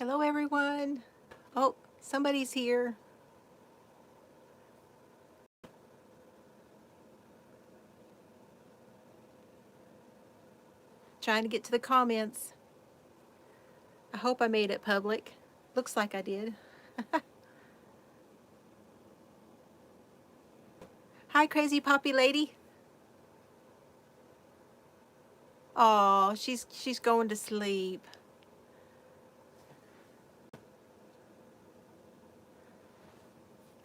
Hello, everyone. Oh, somebody's here. Trying to get to the comments. I hope I made it public. Looks like I did. Hi, crazy poppy lady. Oh, she's going to sleep.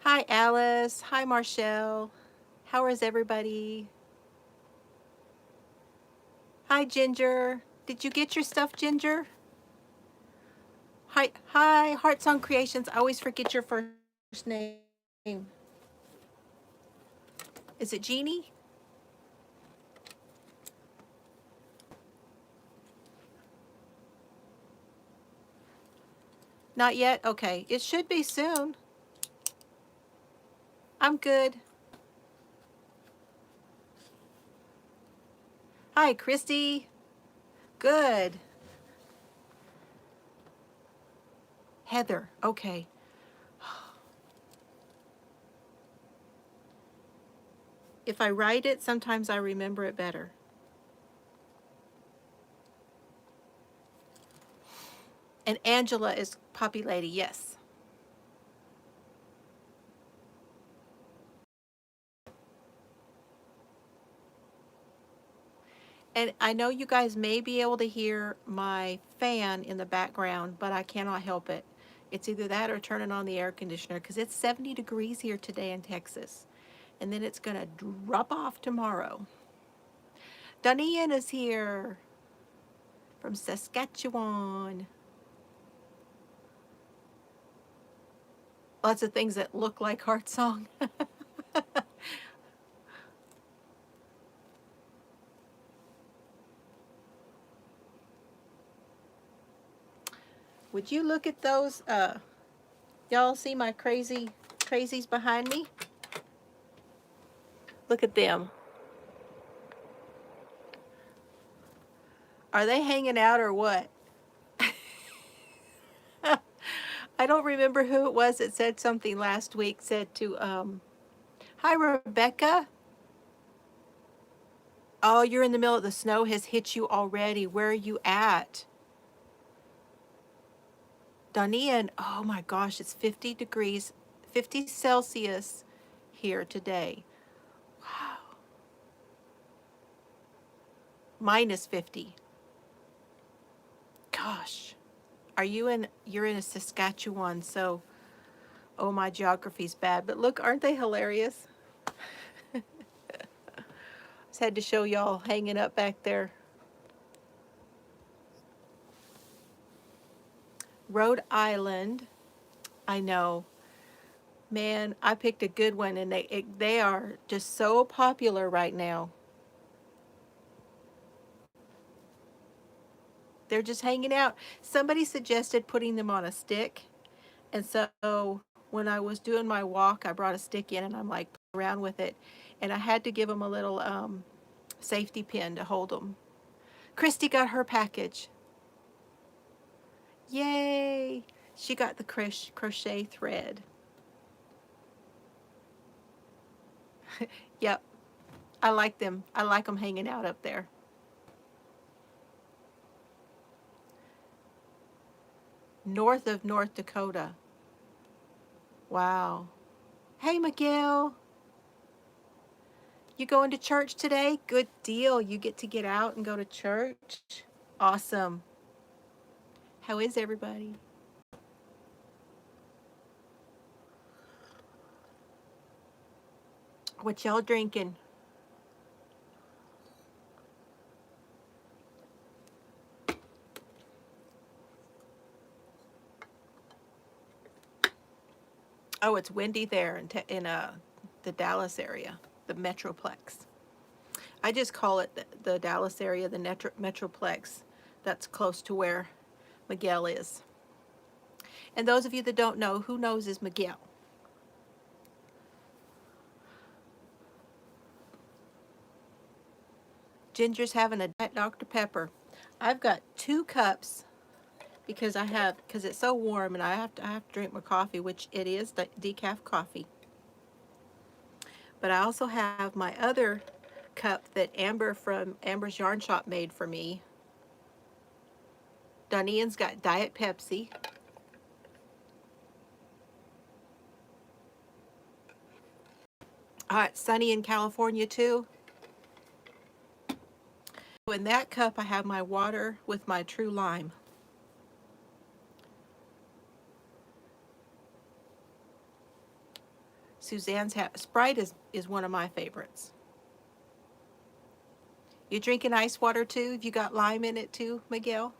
Hi, Alice. Hi, Marshall. How is everybody? Hi, Ginger. Did you get your stuff, Ginger? Hi, Heart Song Creations. I always forget your first name. Is it Jeannie? Not yet? Okay. It should be soon. I'm good. Hi, Christy. Good. Heather. Okay. If I write it, sometimes I remember it better. And Angela is Poppy Lady, yes. And I know you guys may be able to hear my fan in the background, but I cannot help it. It's either that or turning on the air conditioner because it's 70 degrees here today in Texas. And then it's going to drop off tomorrow. Dunian is here from Saskatchewan. Lots of things that look like Heart Song. Would you look at those? Y'all see my crazies behind me? Look at them. Are they hanging out or what? I don't remember who it was that said something last week, said to, hi, Rebecca. Oh, you're in the middle of the snow has hit you already. Where are you at? Dunian, oh my gosh, it's 50 degrees, 50 Celsius here today. Wow. Minus 50. Gosh. You're in a Saskatchewan, so, oh, my geography's bad. But look, aren't they hilarious? Just had to show y'all hanging up back there. Rhode Island. I know. Man, I picked a good one, and they are just so popular right now. They're just hanging out. Somebody suggested putting them on a stick, and so when I was doing my walk, I brought a stick in, and I'm like around with it, and I had to give them a little safety pin to hold them. Christy got her package. Yay! She got the crochet thread. Yep, I like them. I like them hanging out up there. North of North Dakota. Wow. Hey, Miguel. You going to church today? Good deal. You get to get out and go to church. Awesome. How is everybody? What y'all drinking? Oh, it's windy there in the Dallas area, the Metroplex. I just call it the Dallas area, the Metroplex. That's close to where Miguel is. And those of you that don't know, who knows is Miguel? Ginger's having a Dr. Pepper. I've got 2 cups because it's so warm and I have to drink my coffee, which it is the decaf coffee. But I also have my other cup that Amber from Amber's Yarn Shop made for me. Donian's got Diet Pepsi. It's sunny in California too. In that cup, I have my water with my True Lime. Suzanne's Sprite is one of my favorites. You drinking ice water too? Have you got lime in it too, Miguel?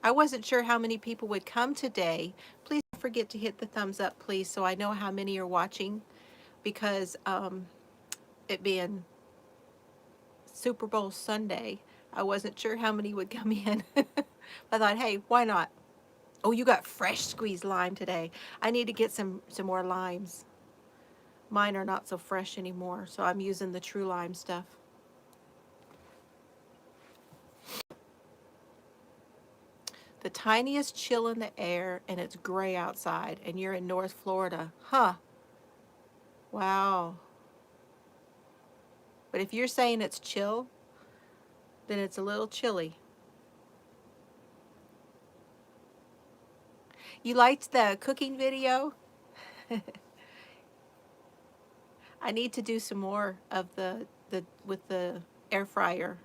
I wasn't sure how many people would come today. Please don't forget to hit the thumbs up, please, so I know how many are watching, because it being Super Bowl Sunday, I wasn't sure how many would come in. I thought, hey, why not? Oh, you got fresh squeezed lime today. I need to get some more limes. Mine are not so fresh anymore, so I'm using the True Lime stuff. The tiniest chill in the air, and it's gray outside, and you're in North Florida. Huh. Wow. But if you're saying it's chill, then it's a little chilly. You liked the cooking video? I need to do some more of the with the air fryer.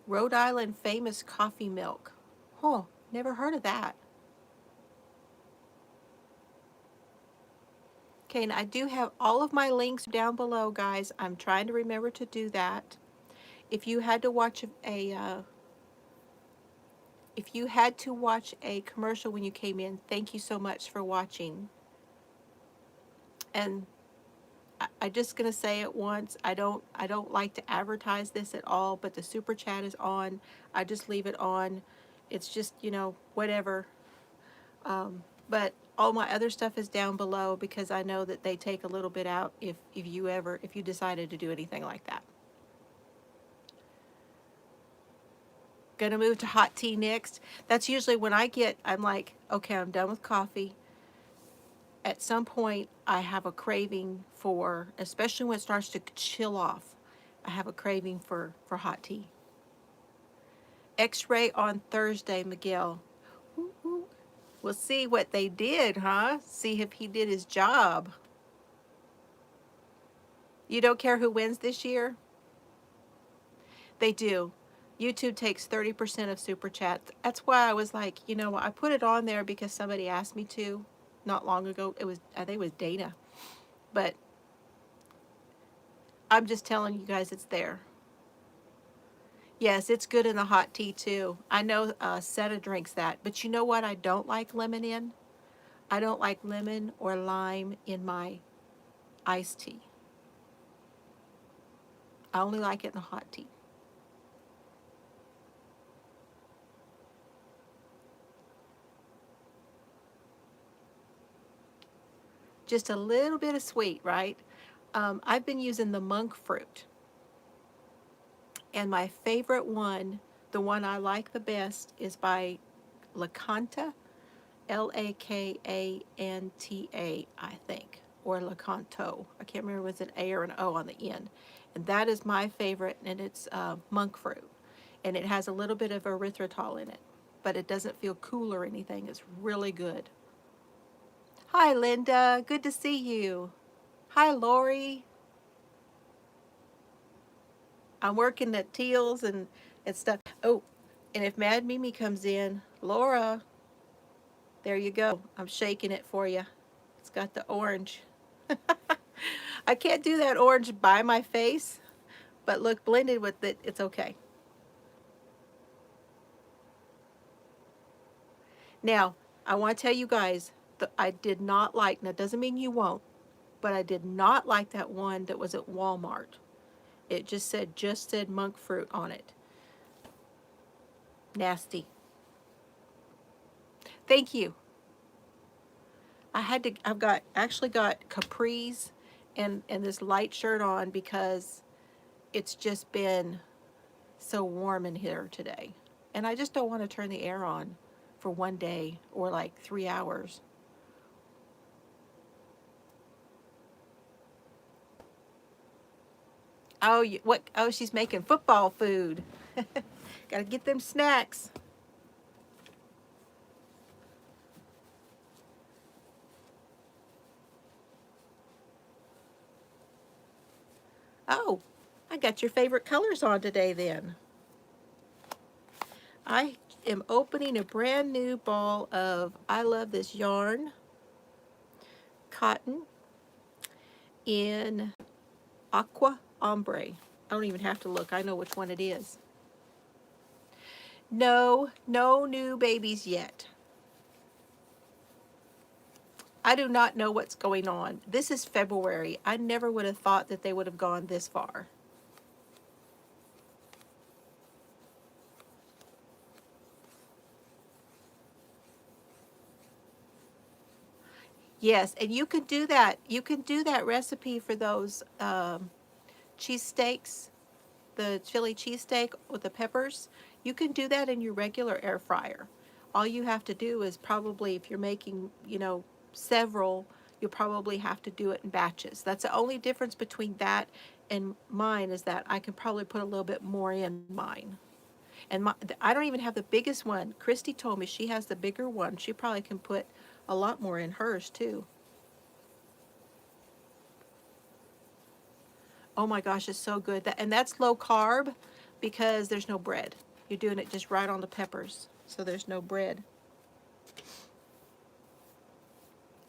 Rhode Island famous coffee milk. Oh, never heard of that. Okay, and I do have all of my links down below, guys. I'm trying to remember to do that. If you had to watch if you had to watch a commercial when you came in, thank you so much for watching. And I'm just gonna say it once. I don't like to advertise this at all, but the super chat is on. I just leave it on. It's just, whatever. But all my other stuff is down below, because I know that they take a little bit out if you decided to do anything like that. Gonna move to hot tea next. That's usually when I'm like, okay, I'm done with coffee. At some point, I have a craving for, especially when it starts to chill off, I have a craving for hot tea. X-ray on Thursday, Miguel. We'll see what they did, huh? See if he did his job. You don't care who wins this year? They do. YouTube takes 30% of super chats. That's why I was like, I put it on there because somebody asked me to not long ago. I think it was Dana. But I'm just telling you guys it's there. Yes, it's good in the hot tea too. I know Seta drinks that. But you know what I don't like lemon in? I don't like lemon or lime in my iced tea. I only like it in the hot tea. Just a little bit of sweet, right? I've been using the monk fruit. And my favorite one, the one I like the best, is by Lacanta, Lakanta, I think, or Lacanto. I can't remember if it's an A or an O on the end. And that is my favorite, and it's monk fruit. And it has a little bit of erythritol in it, but it doesn't feel cool or anything. It's really good. Hi, Linda. Good to see you. Hi, Lori. I'm working at Teals and stuff. Oh, and if Mad Mimi comes in, Laura, there you go. I'm shaking it for you. It's got the orange. I can't do that orange by my face, but look, blended with it, it's okay. Now, I want to tell you guys that I did not like, now doesn't mean you won't, but I did not like that one that was at Walmart. It just said monk fruit on it. Nasty. Thank you. I've actually got capris and this light shirt on because it's just been so warm in here today. And I just don't want to turn the air on for one day or like 3 hours. Oh, what? Oh, she's making football food. Gotta get them snacks. Oh, I got your favorite colors on today then. I am opening a brand new ball of I Love This Yarn cotton in aqua ombre. I don't even have to look. I know which one it is. No, no new babies yet. I do not know what's going on. This is February. I never would have thought that they would have gone this far. Yes, and you can do that. You can do that recipe for those cheesesteaks, the chili cheesesteak with the peppers. You can do that in your regular air fryer. All you have to do is probably, if you're making, several, you'll probably have to do it in batches. That's the only difference between that and mine, is that I can probably put a little bit more in mine. And I don't even have the biggest one. Christy told me she has the bigger one. She probably can put a lot more in hers too. Oh my gosh, it's so good. And that's low carb because there's no bread. You're doing it just right on the peppers, so there's no bread.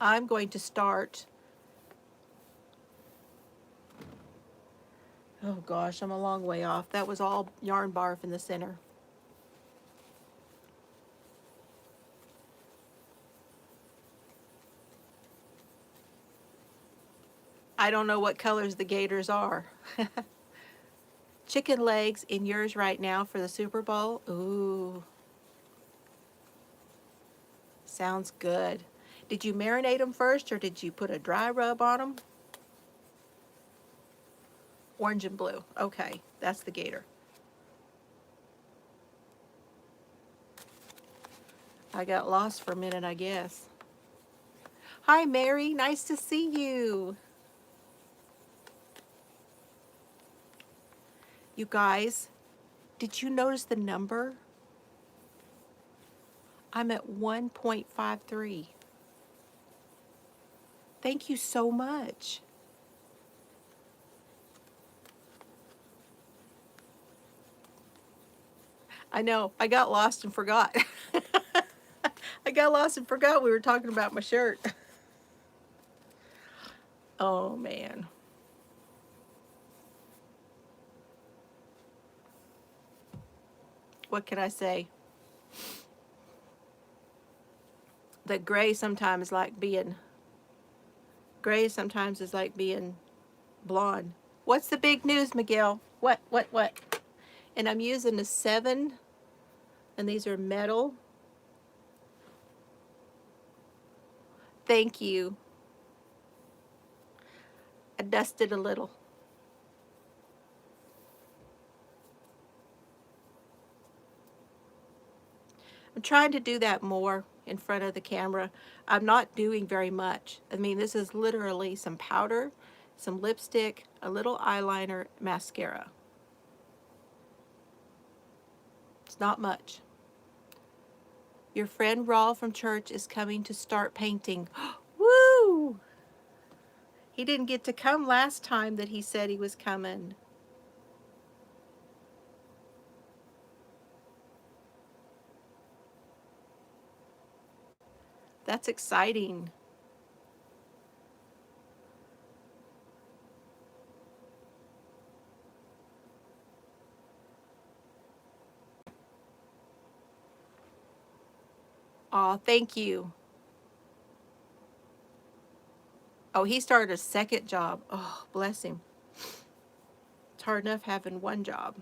I'm going to start. Oh gosh, I'm a long way off. That was all yarn barf in the center. I don't know what colors the gators are. Chicken legs in yours right now for the Super Bowl. Ooh, sounds good. Did you marinate them first or did you put a dry rub on them? Orange and blue. Okay, that's the gator. I got lost for a minute, I guess. Hi, Mary. Nice to see you. You guys, did you notice the number? I'm at 1.53. Thank you so much. I know, I got lost and forgot. I got lost and forgot we were talking about my shirt. Oh, man. What can I say? That gray sometimes is like being blonde. What's the big news, Miguel? What? And I'm using a 7, and these are metal. Thank you. I dusted a little. I'm trying to do that more in front of the camera. I'm not doing very much. I mean, this is literally some powder, some lipstick, a little eyeliner, mascara. It's not much. Your friend Rawl from church is coming to start painting. Woo! He didn't get to come last time that he said he was coming. That's exciting. Aw, thank you. Oh, he started a second job. Oh, bless him. It's hard enough having one job.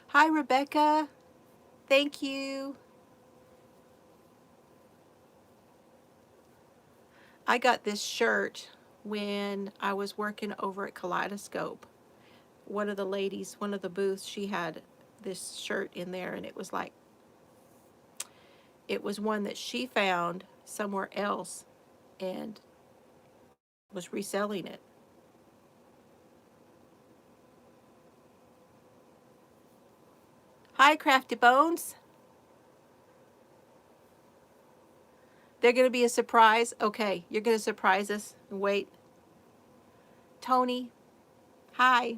Hi, Rebecca. Thank you. I got this shirt when I was working over at Kaleidoscope. One of the ladies, one of the booths, she had this shirt in there, and it was like, it was one that she found somewhere else and was reselling it. Hi, Crafty Bones. They're going to be a surprise. Okay, you're going to surprise us. Wait. Tony, hi.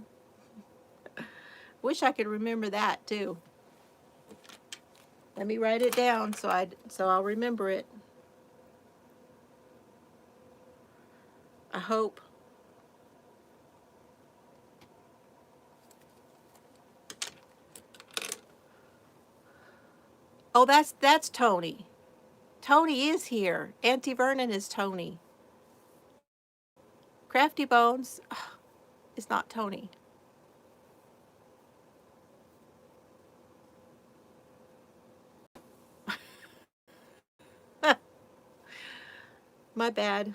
Wish I could remember that too. Let me write it down so I'll remember it. I hope. Oh, that's Tony. Tony is here. Auntie Vernon is Tony. Crafty Bones is not Tony. My bad.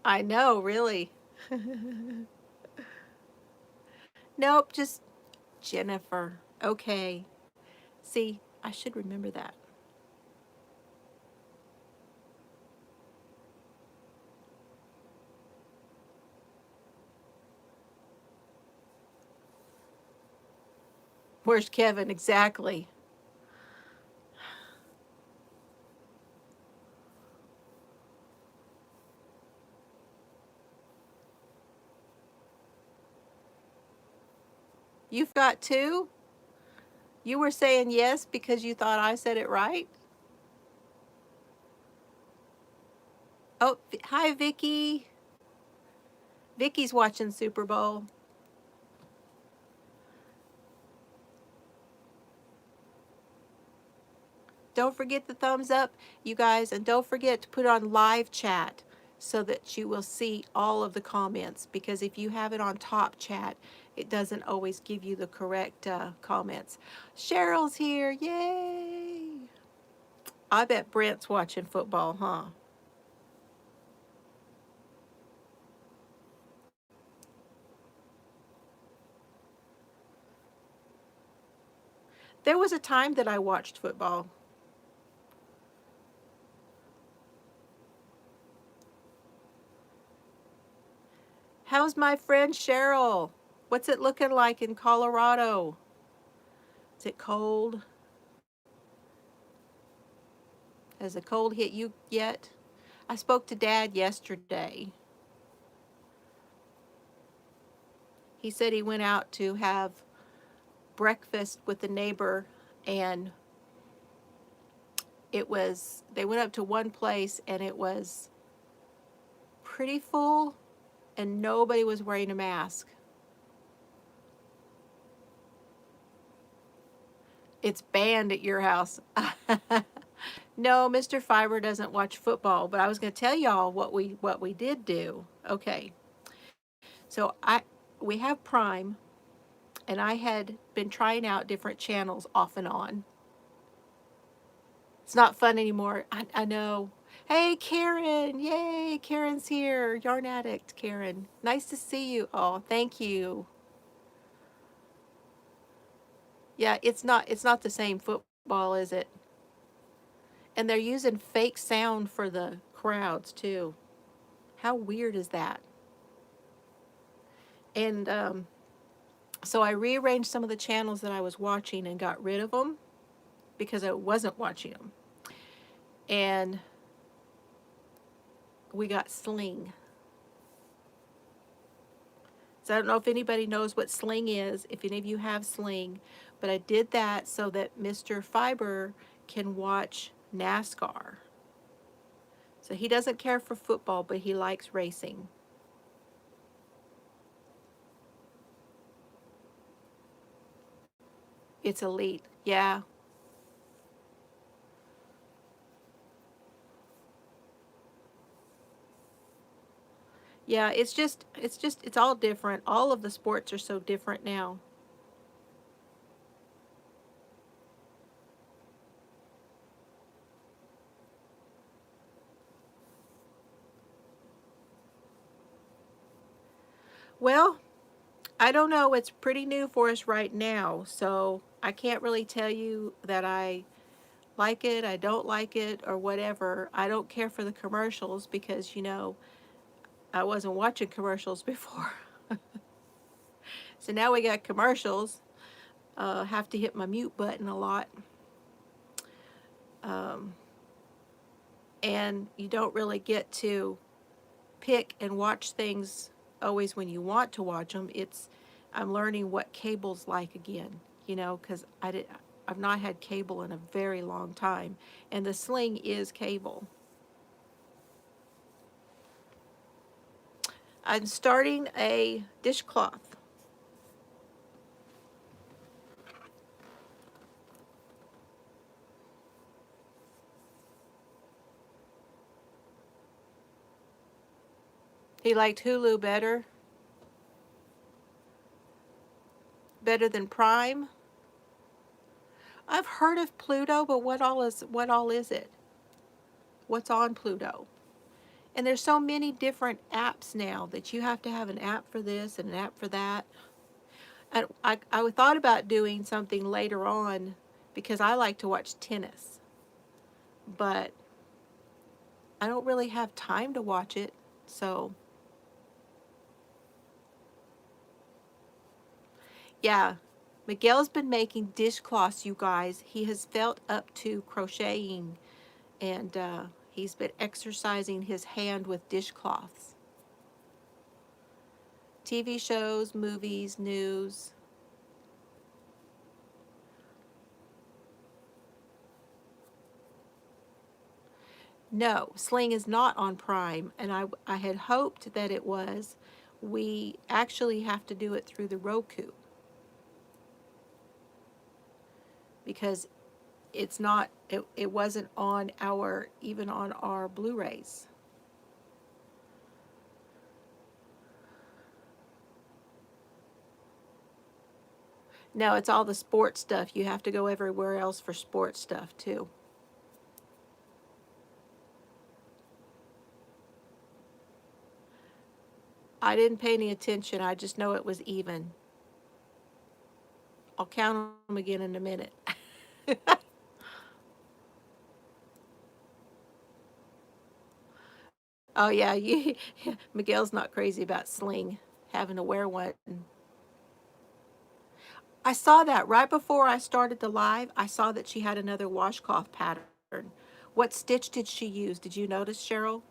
I know, really. Nope, just Jennifer. Okay. See, I should remember that. Where's Kevin? Exactly. You've got two? You were saying yes because you thought I said it right? Oh, hi, Vicky. Vicky's watching Super Bowl. Don't forget the thumbs up, you guys, and don't forget to put on live chat so that you will see all of the comments, because if you have it on top chat, it doesn't always give you the correct comments. Cheryl's here. Yay! I bet Brent's watching football, huh? There was a time that I watched football. How's my friend Cheryl? What's it looking like in Colorado? Is it cold? Has the cold hit you yet? I spoke to Dad yesterday. He said he went out to have breakfast with a neighbor, and they went up to one place and it was pretty full and nobody was wearing a mask. It's banned at your house. No, Mr. Fiber doesn't watch football, but I was going to tell y'all what we did do. Okay. So we have Prime, and I had been trying out different channels off and on. It's not fun anymore. I know. Hey, Karen. Yay, Karen's here. Yarn Addict, Karen. Nice to see you. Oh, thank you. Yeah, it's not the same football, is it? And they're using fake sound for the crowds too. How weird is that? And so I rearranged some of the channels that I was watching and got rid of them because I wasn't watching them. And we got Sling. So I don't know if anybody knows what Sling is, if any of you have Sling, but I did that so that Mr. Fiber can watch NASCAR. So he doesn't care for football, but he likes racing. It's elite. Yeah. Yeah, it's all different. All of the sports are so different now. Well, I don't know. It's pretty new for us right now, so I can't really tell you that I like it, I don't like it, or whatever. I don't care for the commercials because, I wasn't watching commercials before. So now we got commercials. Have to hit my mute button a lot. Um, and you don't really get to pick and watch things always when you want to watch them. I'm learning what cable's like again, because I've not had cable in a very long time, and the Sling is cable. I'm starting a dishcloth. He liked Hulu better than Prime. I've heard of Pluto, but what all is it? What's on Pluto? And there's so many different apps now that you have to have an app for this and an app for that. And I thought about doing something later on because I like to watch tennis, but I don't really have time to watch it. So, yeah, Miguel's been making dishcloths, you guys. He has felt up to crocheting, and he's been exercising his hand with dishcloths. TV shows, movies, news. No, Sling is not on Prime, and I had hoped that it was. We actually have to do it through the Roku because it wasn't on even on our Blu-rays. No, it's all the sports stuff. You have to go everywhere else for sports stuff too. I didn't pay any attention. I just know it was even. I'll count them again in a minute. Oh yeah, Miguel's not crazy about Sling having to wear one. I saw that right before I started the live. I saw that she had another washcloth pattern. What stitch did she use? Did you notice, Cheryl?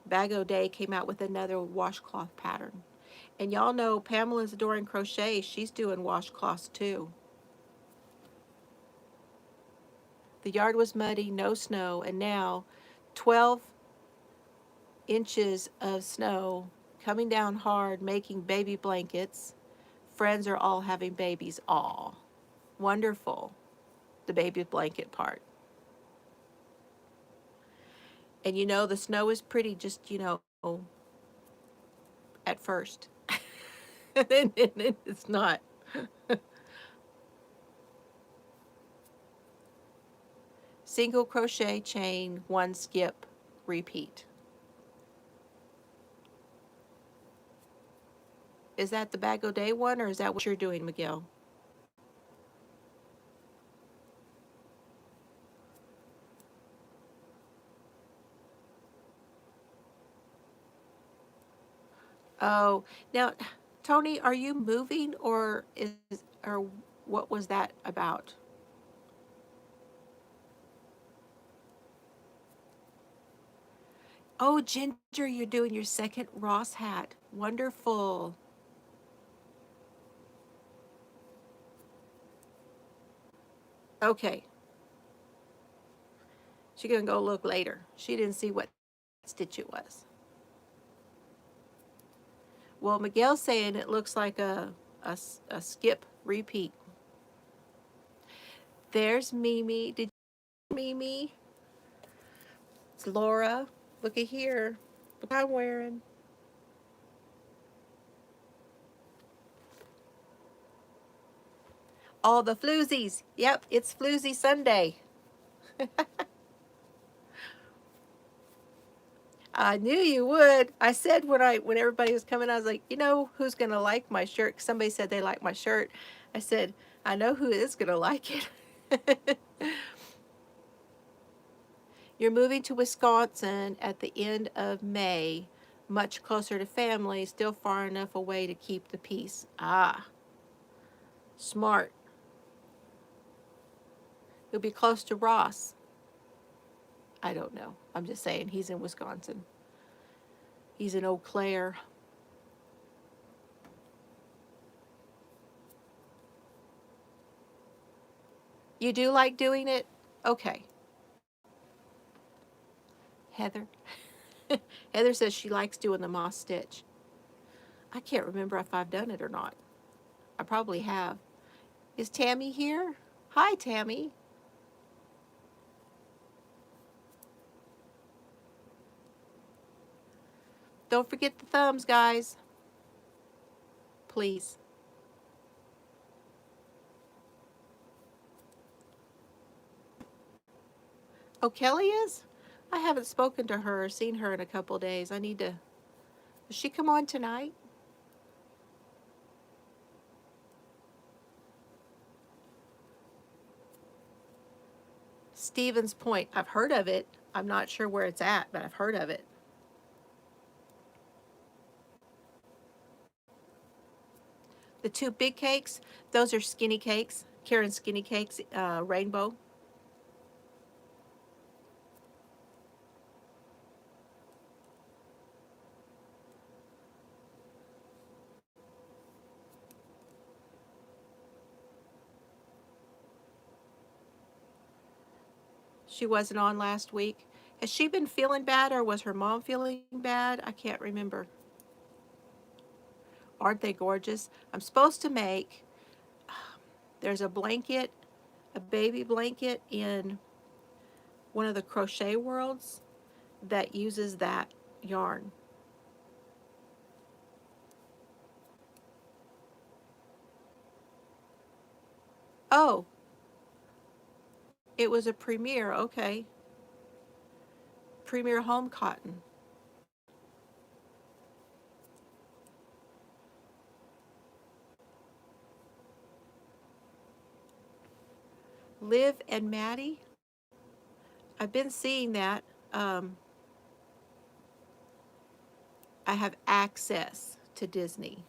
Bag O' Day came out with another washcloth pattern. And y'all know Pamela's Adoring Crochet, she's doing washcloths too. The yard was muddy, no snow, and now 12 inches of snow coming down hard, making baby blankets. Friends are all having babies. Aw, wonderful. The baby blanket part. And the snow is pretty just, at first. And then it's not. Single crochet chain, one skip, repeat. Is that the Bag O' Day one, or is that what you're doing, Miguel? Oh, now, Tony, are you moving, or what was that about? Oh, Ginger, you're doing your second Ross hat. Wonderful. Okay, she's gonna go look later. She didn't see what stitch it was. Well, Miguel's saying it looks like a skip repeat. There's Mimi. Did you Mimi? It's Laura. Look at here. But I'm wearing. All the floozies. Yep, it's Floozie Sunday. I knew you would. I said when everybody was coming, I was like, you know who's gonna like my shirt? 'Cause somebody said they like my shirt. I said, I know who is gonna like it. You're moving to Wisconsin at the end of May, much closer to family, still far enough away to keep the peace. Ah, smart. You'll be close to Ross. I don't know. I'm just saying he's in Wisconsin. He's in Eau Claire. You do like doing it? Okay. Heather. Heather says she likes doing the moss stitch. I can't remember if I've done it or not. I probably have. Is Tammy here? Hi, Tammy. Don't forget the thumbs, guys. Please. Oh, Kelly is? I haven't spoken to her or seen her in a couple days. I need to. Does she come on tonight? Stevens Point. I've heard of it. I'm not sure where it's at, but I've heard of it. The two big cakes, those are skinny cakes. Karen's skinny cakes, rainbow. She wasn't on last week. Has she been feeling bad or was her mom feeling bad? I can't remember. Aren't they gorgeous? I'm supposed to make, there's a blanket, a baby blanket in one of the crochet worlds that uses that yarn. Oh, it was a Premier, okay. Premier Home Cotton. Liv and Maddie. I've been seeing that. Um, I have access to Disney.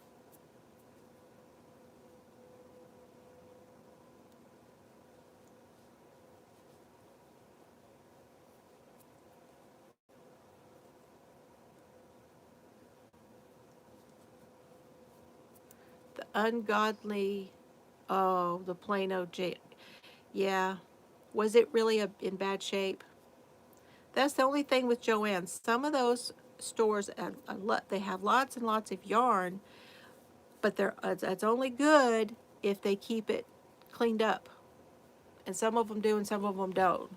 The ungodly, oh, the Plano J. Yeah. Was it really in bad shape? That's the only thing with Joann. Some of those stores, they have lots and lots of yarn, but it's only good if they keep it cleaned up. And some of them do and some of them don't.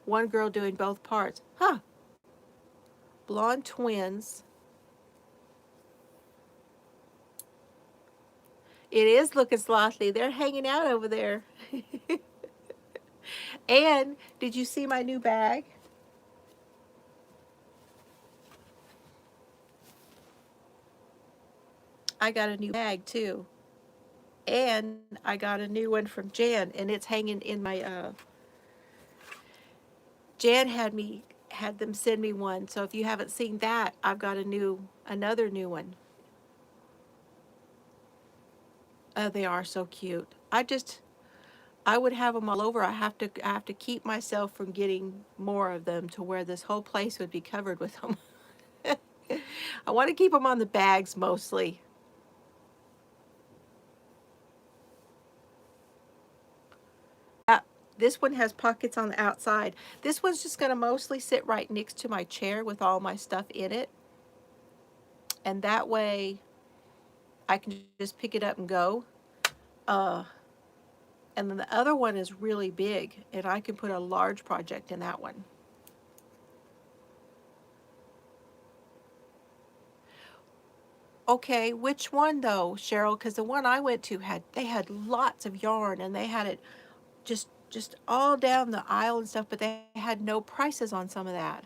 One girl doing both parts. Huh. Blonde twins. It is looking slothly. They're hanging out over there. And did you see my new bag? I got a new bag too. And I got a new one from Jan, and it's hanging in my Jan had them send me one. So if you haven't seen that, I've got another new one. Oh, they are so cute. I would have them all over. I have to keep myself from getting more of them to where this whole place would be covered with them. I want to keep them on the bags mostly. Uh, this one has pockets on the outside. This one's just going to mostly sit right next to my chair with all my stuff in it. And that way I can just pick it up and go. Uh, and then the other one is really big, and I can put a large project in that one. Okay, which one though, Cheryl? Because the one I went to they had lots of yarn and they had it just all down the aisle and stuff, but they had no prices on some of that.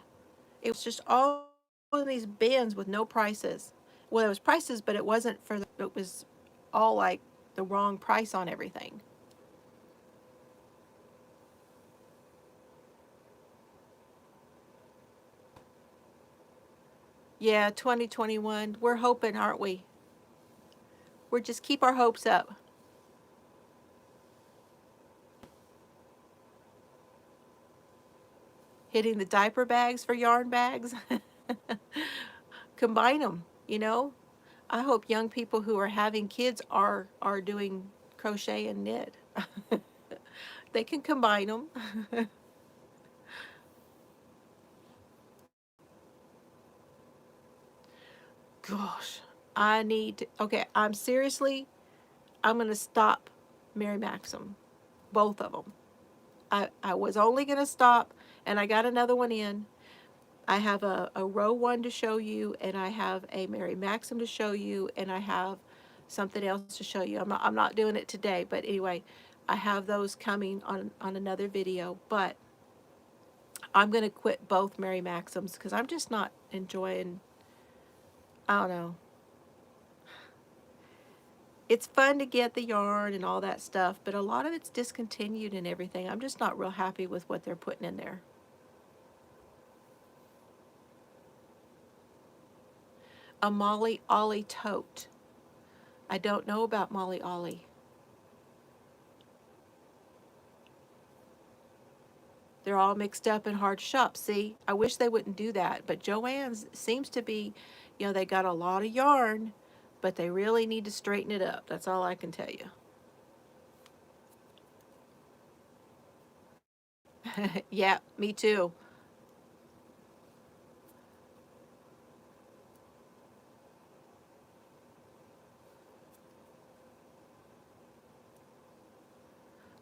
It was just all of these bins with no prices. Well, there was prices, but it wasn't for it was all like the wrong price on everything. Yeah, 2021. We're hoping, aren't we? We're just keep our hopes up. Hitting the diaper bags for yarn bags. Combine them, you know? I hope young people who are having kids are doing crochet and knit. They can combine them. Gosh, I need to, okay, I'm going to stop Mary Maxim, both of them. I was only going to stop, and I got another one in. I have a row one to show you, and I have a Mary Maxim to show you, and I have something else to show you. I'm not doing it today, but anyway, I have those coming on another video. But I'm going to quit both Mary Maxims because I'm just not enjoying, I don't know. It's fun to get the yarn and all that stuff, but a lot of it's discontinued and everything. I'm just not real happy with what they're putting in there. A Molly Ollie tote. I don't know about Molly Ollie. They're all mixed up and hard to shop. See, I wish they wouldn't do that, but Joann's seems to be, they got a lot of yarn, but they really need to straighten it up. That's all I can tell you. Yeah, me too.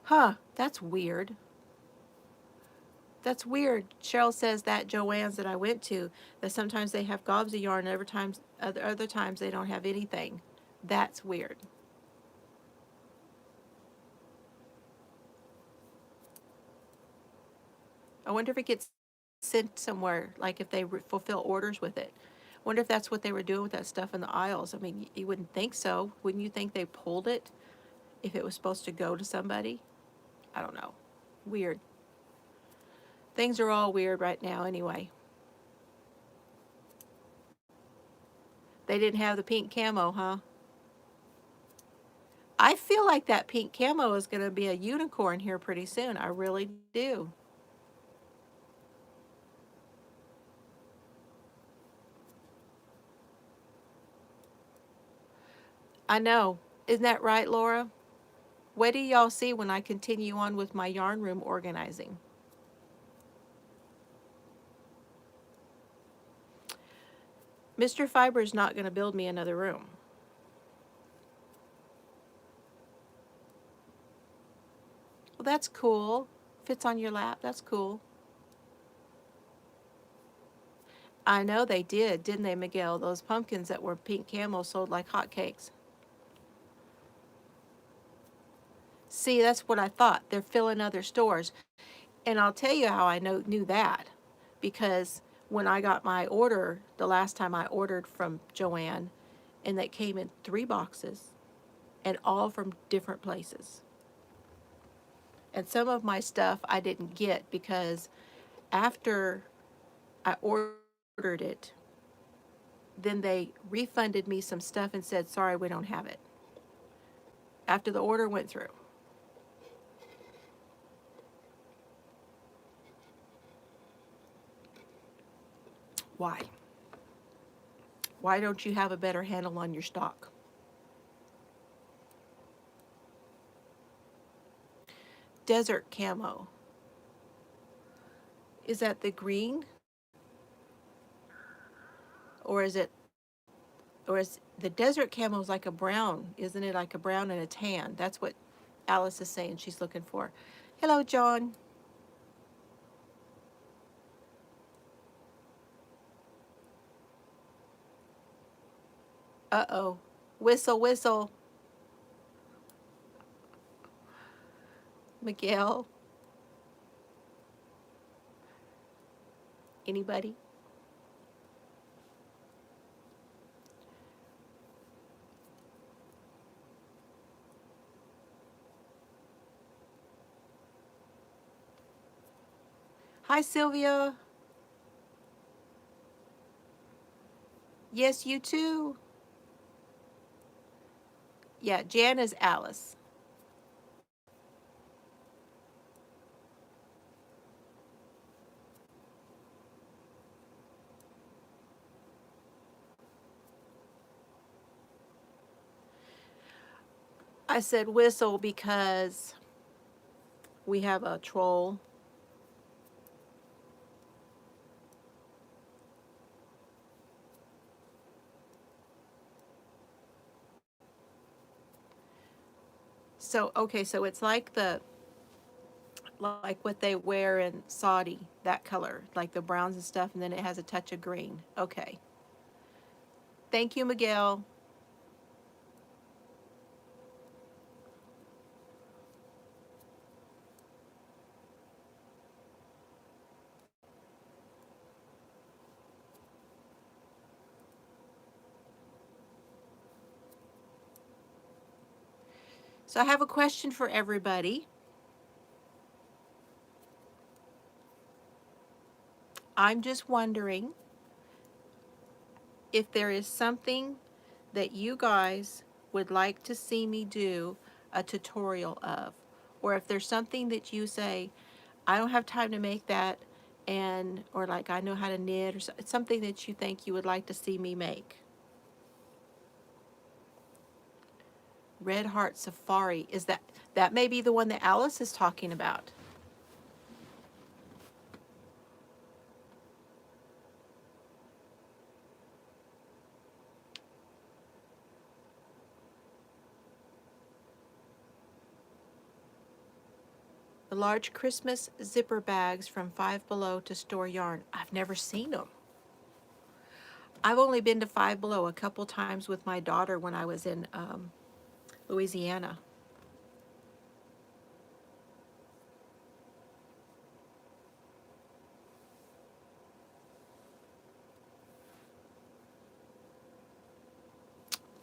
Huh, that's weird. That's weird. Cheryl says that Joann's that I went to, that sometimes they have gobs of yarn, other times they don't have anything. That's weird. I wonder if it gets sent somewhere, like if they fulfill orders with it. Wonder if that's what they were doing with that stuff in the aisles. I mean, you wouldn't think so. Wouldn't you think they pulled it if it was supposed to go to somebody? I don't know. Weird. Things are all weird right now anyway. They didn't have the pink camo, huh? I feel like that pink camo is going to be a unicorn here pretty soon. I really do. I know. Isn't that right, Laura? What do y'all see when I continue on with my yarn room organizing? Mr. Fiber is not going to build me another room. Well, that's cool. Fits on your lap. That's cool. I know they did, didn't they, Miguel? Those pumpkins that were pink camo sold like hotcakes. See, that's what I thought. They're filling other stores. And I'll tell you how I knew that. Because when I got my order, the last time I ordered from Joann, and that came in 3 boxes, and all from different places. And some of my stuff I didn't get because after I ordered it, then they refunded me some stuff and said, sorry, we don't have it. After the order went through. Why? Why don't you have a better handle on your stock? Desert camo. Is that the green? Or is it, or is the desert camo is like a brown, isn't it? Like a brown and a tan. That's what Alice is saying she's looking for. Hello, John. Uh-oh. Whistle, whistle. Miguel. Anybody? Hi, Sylvia. Yes, you too. Yeah, Jan is Alice. I said whistle because we have a troll. So, okay, so it's like what they wear in Saudi, that color, like the browns and stuff, and then it has a touch of green. Okay. Thank you, Miguel. So I have a question for everybody. I'm just wondering if there is something that you guys would like to see me do a tutorial of, or if there's something that you say, I don't have time to make that, and or like I know how to knit, or something that you think you would like to see me make. Red Heart Safari, is that may be the one that Alice is talking about? The large Christmas zipper bags from Five Below to store yarn. I've never seen them. I've only been to Five Below a couple times with my daughter when I was in Louisiana.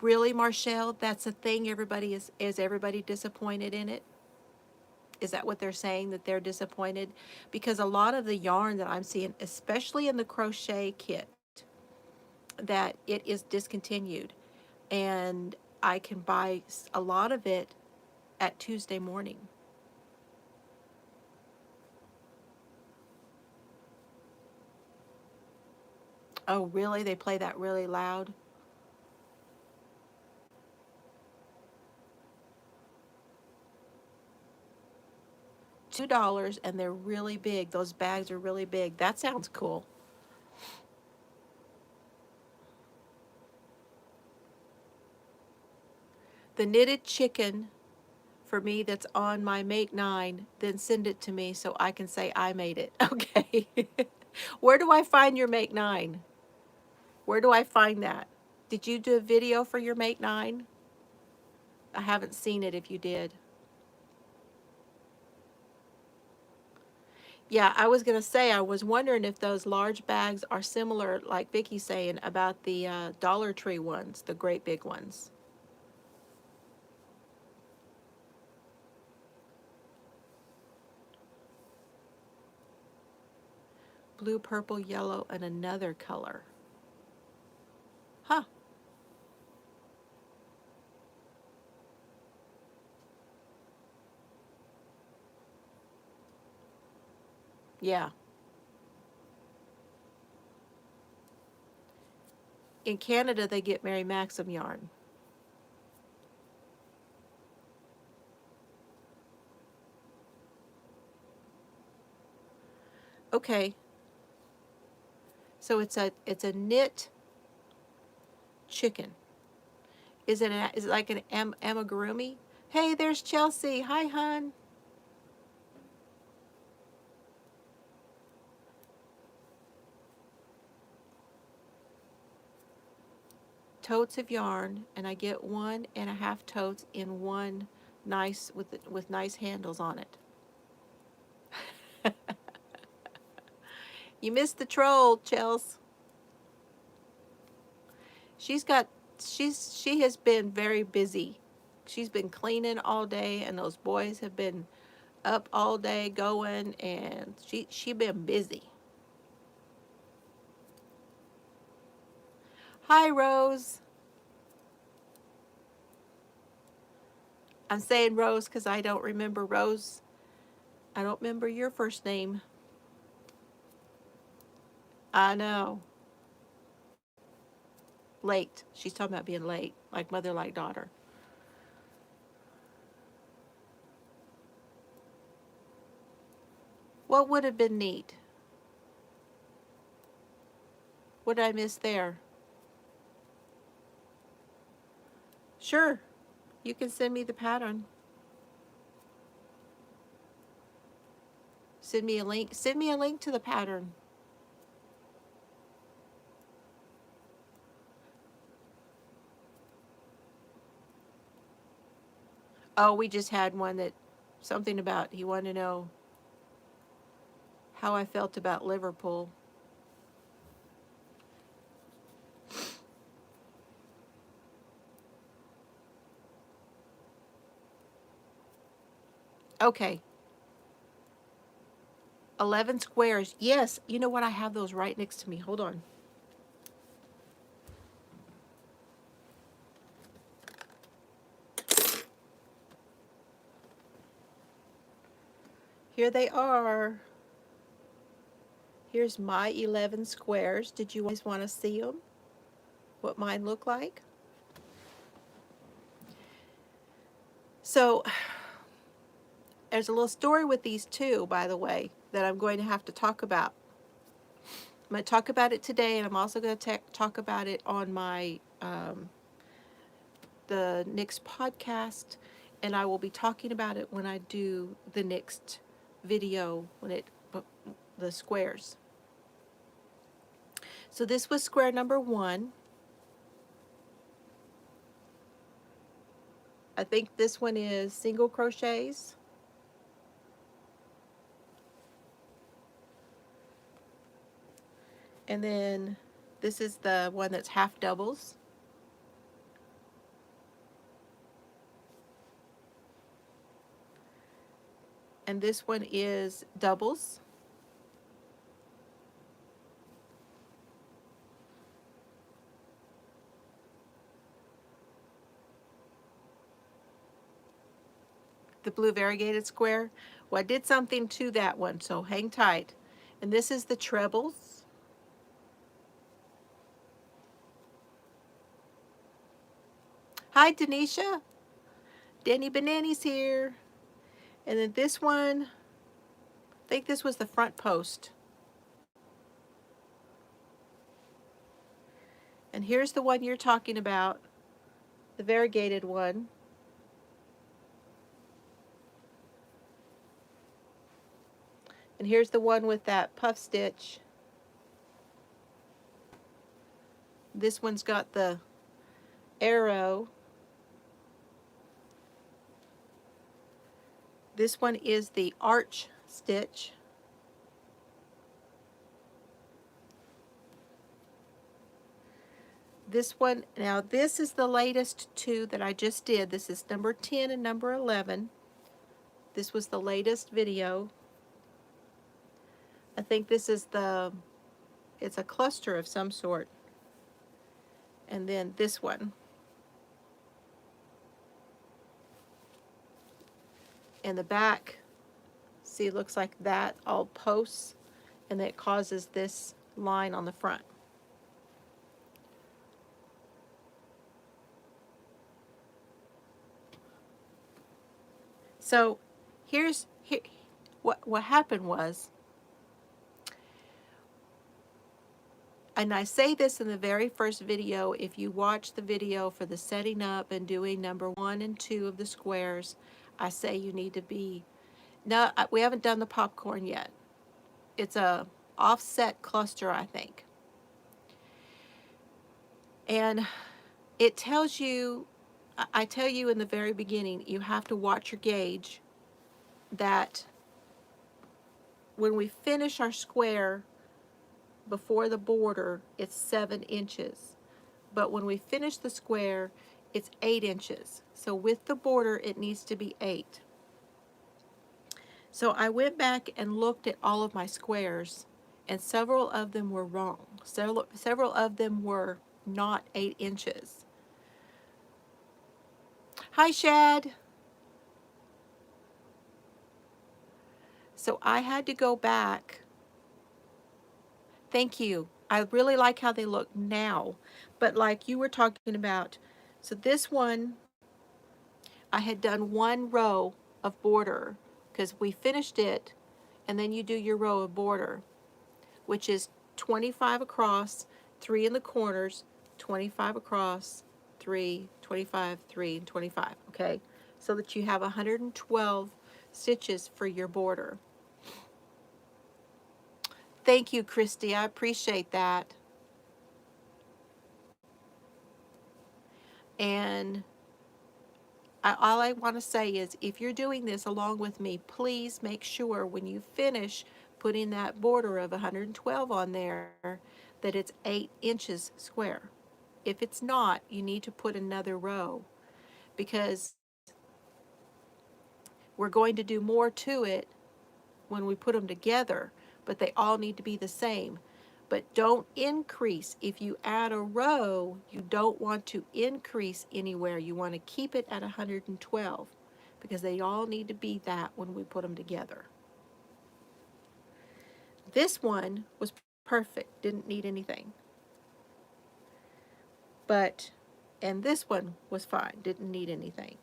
Really, Marshall? That's a thing. Everybody is everybody disappointed in it? Is that what they're saying, that they're disappointed? Because a lot of the yarn that I'm seeing, especially in the crochet kit, that it is discontinued, and I can buy a lot of it at Tuesday morning. Oh, really? They play that really loud? $2, and they're really big. Those bags are really big. That sounds cool. The knitted chicken for me that's on my Make 9, then send it to me so I can say I made it. Okay. Where do I find your Make 9? Where do I find that? Did you do a video for your Make 9? I haven't seen it if you did. Yeah, I was going to say, I was wondering if those large bags are similar, like Vicky's saying, about the Dollar Tree ones, the great big ones. Blue, purple, yellow, and another color. Huh. Yeah. In Canada, they get Mary Maxim yarn. Okay. So it's a knit chicken. Is it like an amigurumi? Hey, there's Chelsea. Hi, hun. totes of yarn, and I get 1.5 totes in one nice with nice handles on it. You missed the troll, Chels. She's got she has been very busy. She's been cleaning all day, and those boys have been up all day going, and she been busy. Hi, Rose. I'm saying Rose because I don't remember Rose. I don't remember your first name. I know. Late. She's talking about being late, like mother, like daughter. What would have been neat? What did I miss there? Sure. You can send me the pattern. Send me a link. Send me a link to the pattern. Oh, we just had one that something about he wanted to know how I felt about Liverpool. Okay. 11 squares. Yes, you know what? I have those right next to me. Hold on. Here they are. Here's my 11 squares. Did you guys want to see them? What mine look like? So, there's a little story with these two, by the way, that I'm going to have to talk about. I'm going to talk about it today, and I'm also going to talk about it on my the next podcast, and I will be talking about it when I do the next video the squares. So this was square number 1. I think this one is single crochets. And then this is the one that's half doubles. And this one is doubles. The blue variegated square. Well, I did something to that one, so hang tight. And this is the trebles. Hi, Denisha. Danny Banani's here. And then this one, I think this was the front post. And here's the one you're talking about, the variegated one. And here's the one with that puff stitch. This one's got the arrow. This one is the arch stitch. This one, now this is the latest two that I just did. This is number 10 and number 11. This was the latest video. I think this is it's a cluster of some sort. And then this one. And the back, see, it looks like that, all posts, and it causes this line on the front. So here what happened was, and I say this in the very first video, if you watch the video for the setting up and doing number 1 and 2 of the squares, I say you need to be, no, we haven't done the popcorn yet. It's a offset cluster, I think. And It tells you, I tell you in the very beginning, you have to watch your gauge, that when we finish our square before the border, it's 7 inches. But when we finish the square, it's 8 inches. So with the border, it needs to be 8. So I went back and looked at all of my squares, and several of them were wrong. Several of them were not 8 inches. Hi, Shad. So I had to go back. Thank you. I really like how they look now. But like you were talking about, so this one, I had done 1 row of border because we finished it, and then you do your row of border, which is 25 across, 3 in the corners, 25 across, 3, 25, 3, and 25, okay? So that you have 112 stitches for your border. Thank you, Christy. I appreciate that. And all I want to say is, if you're doing this along with me, please make sure when you finish putting that border of 112 on there that it's 8 inches square. If it's not, you need to put another row, because we're going to do more to it when we put them together, but they all need to be the same. But don't increase. If you add a row, you don't want to increase anywhere. You want to keep it at 112, because they all need to be that when we put them together. This one was perfect, didn't need anything. And this one was fine, didn't need anything.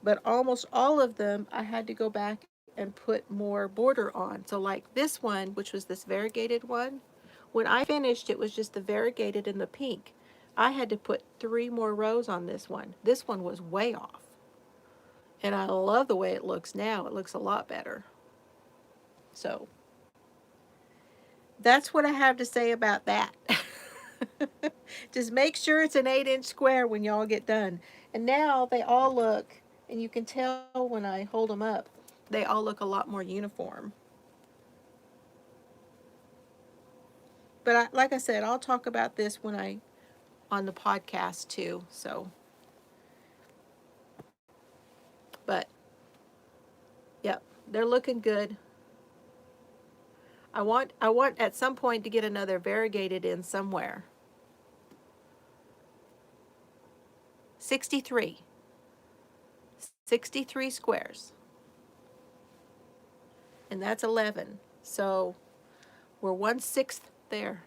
But almost all of them, I had to go back and put more border on. So like this one, which was this variegated one, when I finished, it was just the variegated and the pink. I had to put 3 more rows on this one. This one was way off. And I love the way it looks now. It looks a lot better. So that's what I have to say about that. Just make sure it's an 8-inch square when y'all get done. And now they all look, and you can tell when I hold them up, they all look a lot more uniform. But like I said, I'll talk about this when on the podcast too. So, but yep, they're looking good. I want at some point to get another variegated in somewhere. 63. 63 squares. And that's 11. So we're 1/6 there.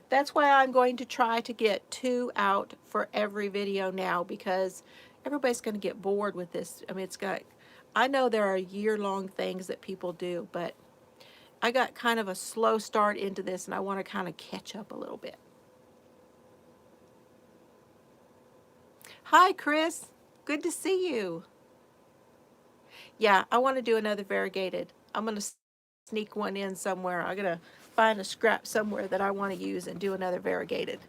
That's why I'm going to try to get 2 out for every video now, because everybody's going to get bored with this. I mean, I know there are year-long things that people do, but I got kind of a slow start into this, and I want to kind of catch up a little bit. Hi, Chris. Good to see you. Yeah, I want to do another variegated. I'm going to sneak one in somewhere. I'm going to find a scrap somewhere that I want to use and do another variegated.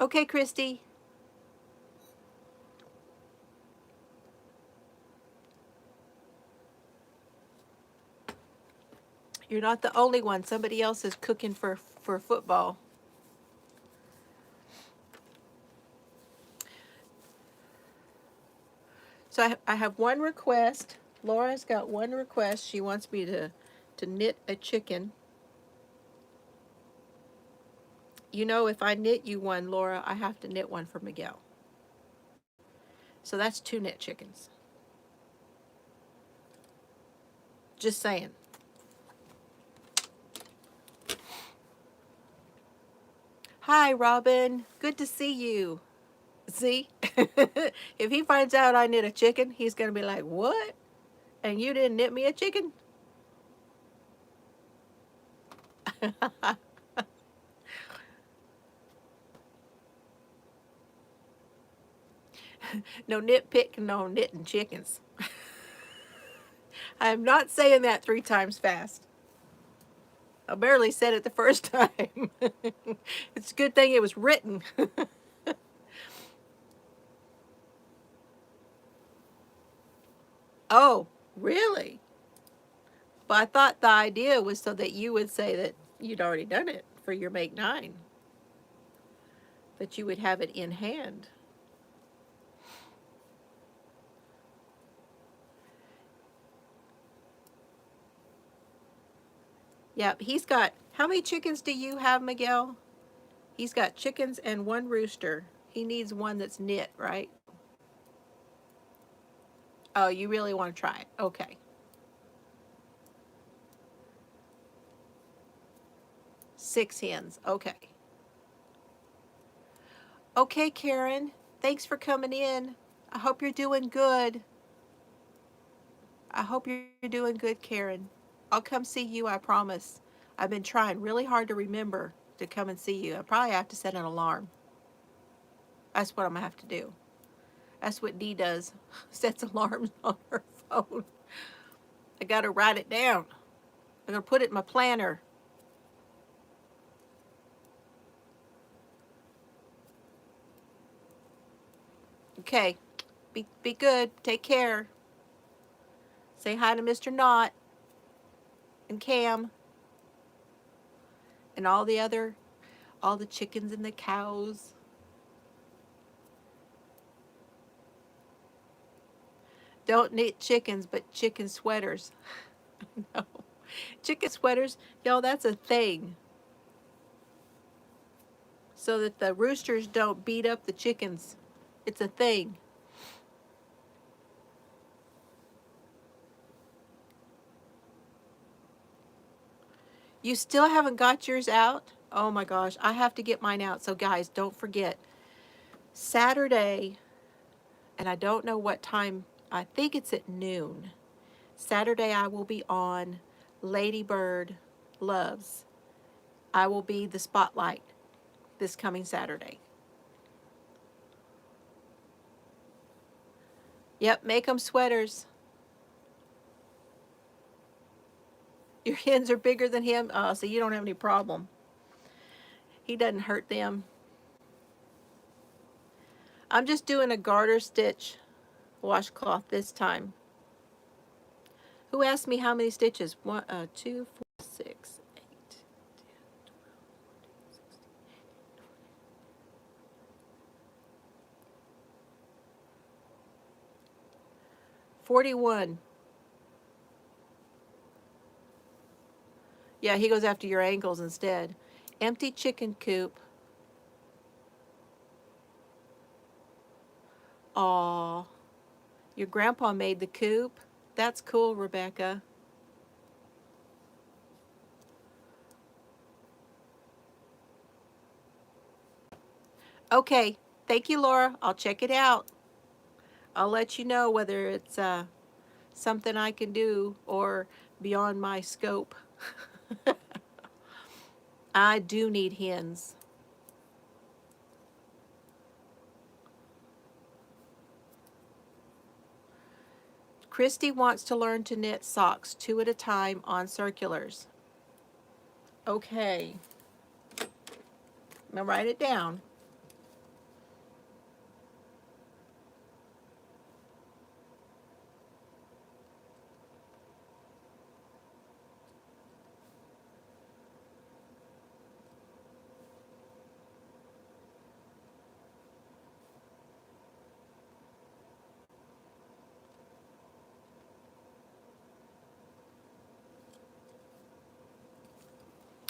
Okay, Christy. You're not the only one. Somebody else is cooking for football. So I have one request. Laura's got one request. She wants me to knit a chicken. You know, if I knit you one, Laura, I have to knit one for Miguel. So that's 2 knit chickens. Just saying. Hi, Robin. Good to see you. See? If he finds out I knit a chicken, he's going to be like, what? And you didn't knit me a chicken? No nitpicking on knitting chickens. I'm not saying that 3 times fast. I barely said it the first time. It's a good thing it was written. Oh, really? But I thought the idea was so that you would say that you'd already done it for your Make 9, that you would have it in hand. Yep, he's got, how many chickens do you have, Miguel? He's got chickens and 1 rooster. He needs one that's knit, right? Oh, you really want to try it? Okay. 6 hens. Okay. Okay, Karen. Thanks for coming in. I hope you're doing good. I hope you're doing good, Karen. I'll come see you, I promise. I've been trying really hard to remember to come and see you. I probably have to set an alarm. That's what I'm going to have to do. That's what Dee does. Sets alarms on her phone. I got to write it down. I'm going to put it in my planner. Okay. Be good. Take care. Say hi to Mr. Knott and Cam and all the chickens and the cows. Don't knit chickens, but chicken sweaters. No. Chicken sweaters, y'all, that's a thing. So that the roosters don't beat up the chickens. It's a thing. You still haven't got yours out? Oh my gosh, I have to get mine out. So guys, don't forget, Saturday, and I don't know what time, I think it's at noon. Saturday I will be on Ladybird Loves. I will be the spotlight this coming Saturday. Yep, make them sweaters. Your hens are bigger than him, so you don't have any problem. He doesn't hurt them. I'm just doing a garter stitch washcloth this time. Who asked me how many stitches? 1, 2, 4, 6, 8, 10, 41. Yeah, he goes after your ankles instead. Empty chicken coop. Aw, your grandpa made the coop. That's cool, Rebecca. Okay, thank you, Laura. I'll check it out. I'll let you know whether it's something I can do or beyond my scope. I do need hens. Christy wants to learn to knit socks 2 at a time on circulars. Okay. I'm going to write it down.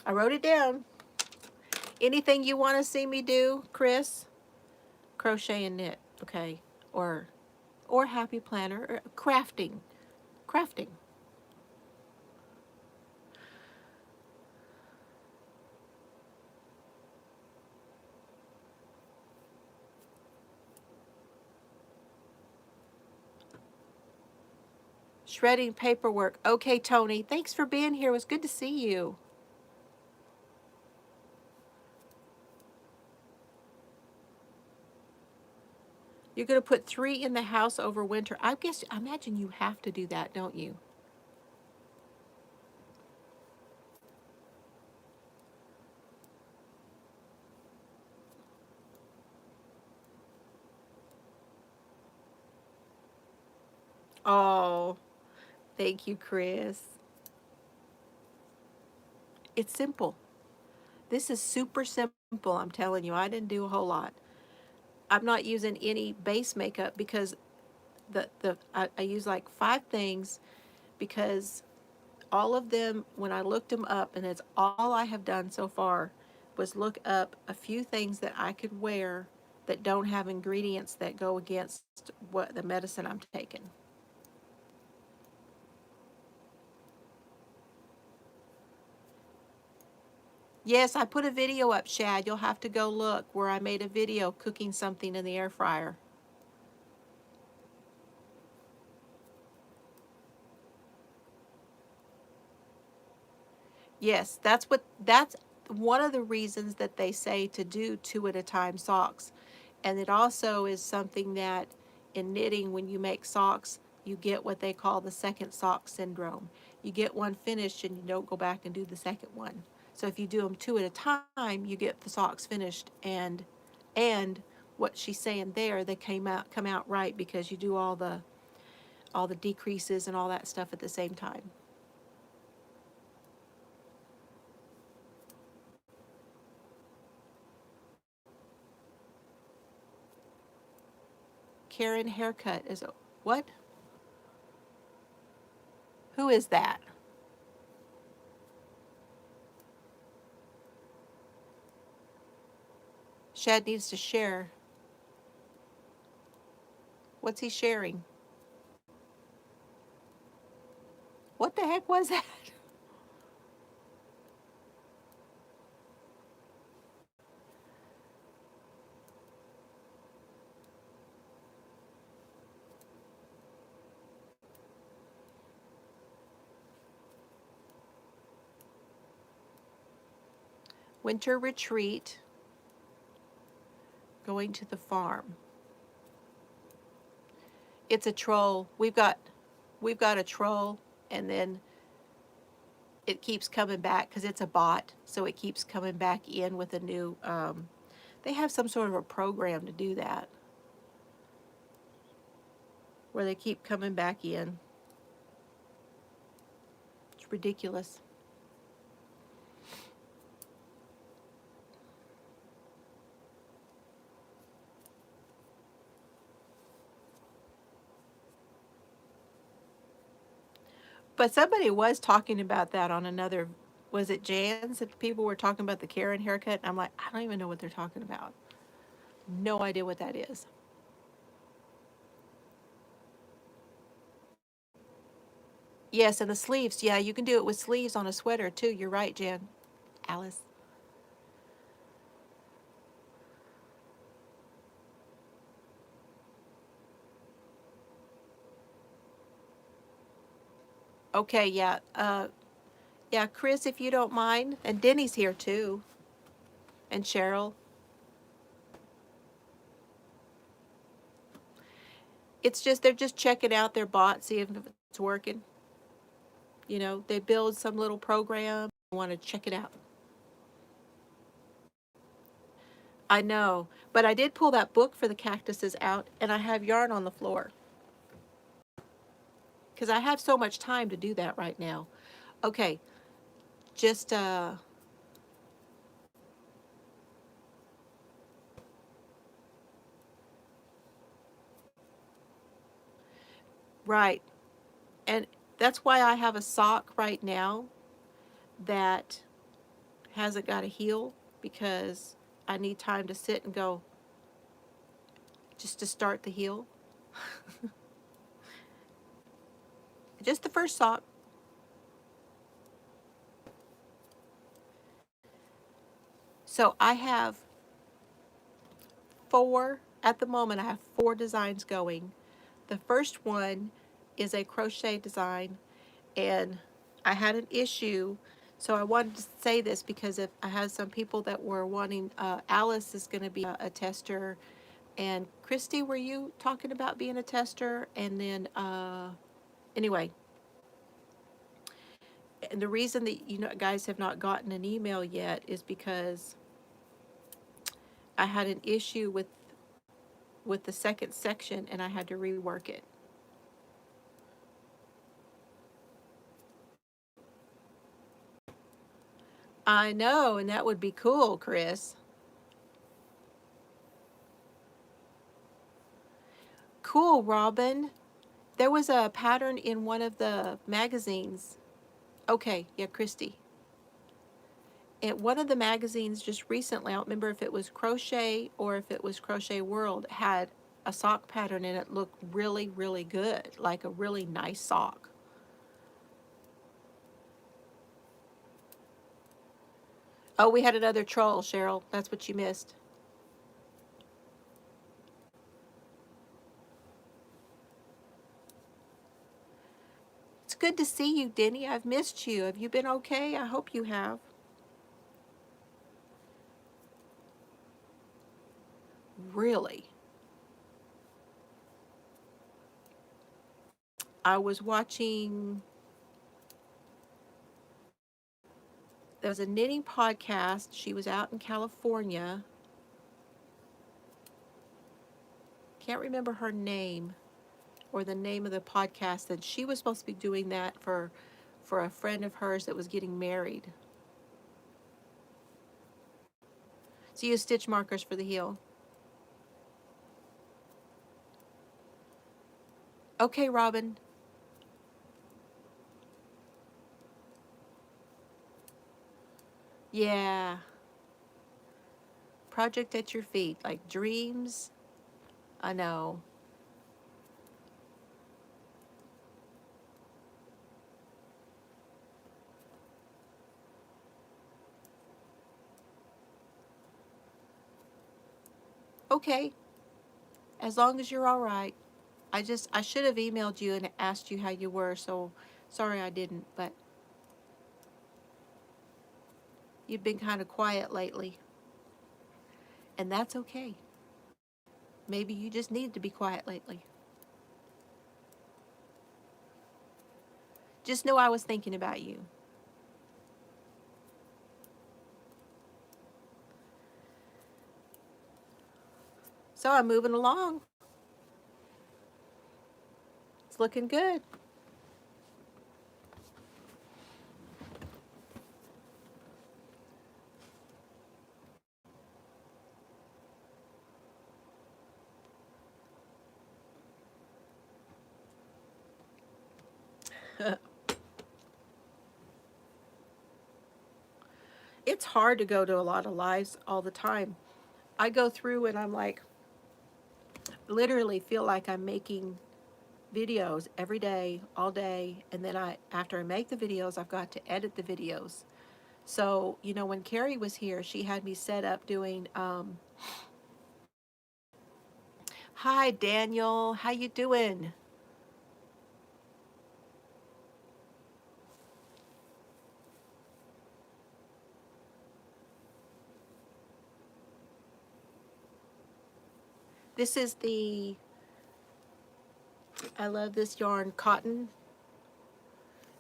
I wrote it down. Anything you want to see me do, Chris? Crochet and knit, okay? Or happy planner, or crafting. Crafting. Shredding paperwork. Okay, Tony. Thanks for being here. It was good to see you. You're going to put 3 in the house over winter. I imagine you have to do that, don't you? Oh, thank you, Chris. It's simple. This is super simple. I'm telling you, I didn't do a whole lot. I'm not using any base makeup because I use like 5 things because all of them, when I looked them up, and it's all I have done so far, was look up a few things that I could wear that don't have ingredients that go against what the medicine I'm taking. Yes, I put a video up, Shad. You'll have to go look where I made a video cooking something in the air fryer. Yes, that's one of the reasons that they say to do 2 at a time socks. And it also is something that in knitting, when you make socks, you get what they call the second sock syndrome. You get one finished and you don't go back and do the second one. So if you do them 2 at a time, you get the socks finished, and what she's saying there, they come out right because you do all the decreases and all that stuff at the same time. Karen haircut is a what? Who is that? Shad needs to share. What's he sharing? What the heck was that? Winter retreat, going to the farm. It's a troll. We've got a troll, and then it keeps coming back because it's a bot, so it keeps coming back in with a new. They have some sort of a program to do that, where they keep coming back in. It's ridiculous. But somebody was talking about that on another. Was it Jan's that people were talking about the Karen haircut? I'm like, I don't even know what they're talking about. No idea what that is. Yes, and the sleeves. Yeah, you can do it with sleeves on a sweater too. You're right, Jan. Alice. Okay, yeah. Yeah, Chris, if you don't mind. And Denny's here too. And Cheryl. It's just they're just checking out their bot, see if it's working. They build some little program, want to check it out. I know, but I did pull that book for the cactuses out, and I have yarn on the floor because I have so much time to do that right now. Okay, just right, and that's why I have a sock right now that hasn't got a heel because I need time to sit and go just to start the heel. Just the first sock. So I have at the moment, I have 4 designs going. The first one is a crochet design, and I had an issue. So I wanted to say this because if I had some people that were wanting, Alice is going to be a tester, and Christy, were you talking about being a tester? And then, anyway, and the reason that guys have not gotten an email yet is because I had an issue with the second section and I had to rework it. I know, and that would be cool, Chris. Cool, Robin. There was a pattern in one of the magazines. Okay, yeah, Christy. In one of the magazines just recently, I don't remember if it was Crochet or if it was Crochet World, had a sock pattern and it looked really, really good, like a really nice sock. Oh, we had another troll, Cheryl. That's what you missed. It's good to see you, Denny. I've missed you. Have you been okay? I hope you have. Really? I was watching, there was a knitting podcast. She was out in California. Can't remember her name or the name of the podcast. And she was supposed to be doing that for a friend of hers that was getting married. So you use stitch markers for the heel. Okay, Robin. Yeah. Project at your feet, like dreams. I know. Okay, as long as you're all right. I should have emailed you and asked you how you were, so sorry I didn't, but you've been kind of quiet lately, and that's okay. Maybe you just needed to be quiet lately. Just know I was thinking about you. So I'm moving along. It's looking good. It's hard to go to a lot of lives all the time. I go through and I'm like, literally feel like I'm making videos every day, all day, and then after I make the videos, I've got to edit the videos. So, when Carrie was here, she had me set up doing hi Daniel, how you doing? This is the I love this yarn cotton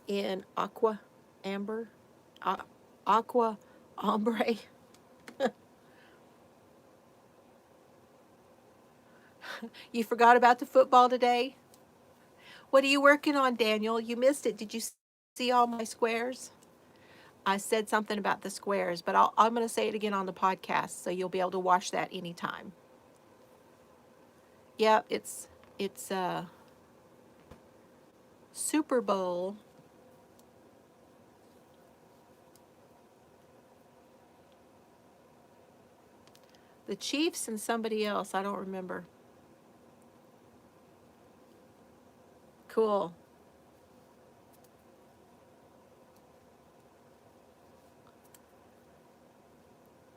in aqua amber, aqua ombre. You forgot about the football today? What are you working on, Daniel? You missed it. Did you see all my squares? I said something about the squares, but I'm going to say it again on the podcast, so you'll be able to watch that anytime. Yep, it's Super Bowl. The Chiefs and somebody else. I don't remember. Cool.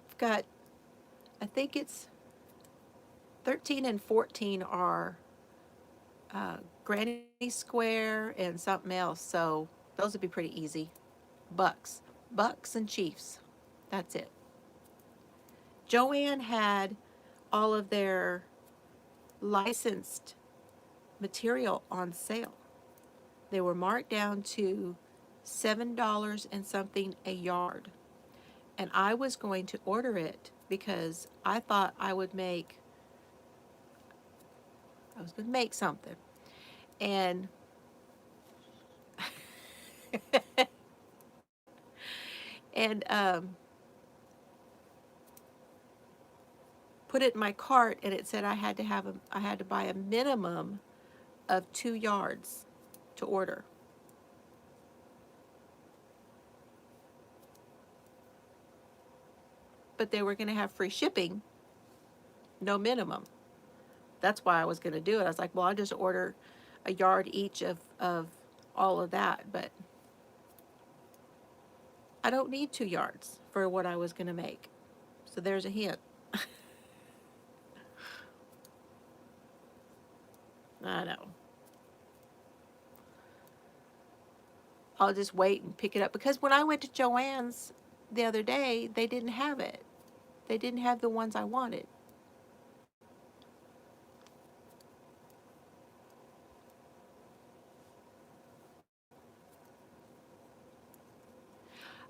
I've got, I think it's 13 and 14 are Granny Square and something else. So those would be pretty easy. Bucks. Bucks and Chiefs. That's it. Joanne had all of their licensed material on sale. They were marked down to $7 and something a yard. And I was going to order it because I thought I was going to make something. And and put it in my cart, and it said I had to buy a minimum of 2 yards to order. But they were going to have free shipping, no minimum. That's why I was going to do it. I was like, well, I'll just order a yard each of all of that. But I don't need 2 yards for what I was going to make. So there's a hint. I know. I'll just wait and pick it up. Because when I went to Joann's the other day, they didn't have it. They didn't have the ones I wanted.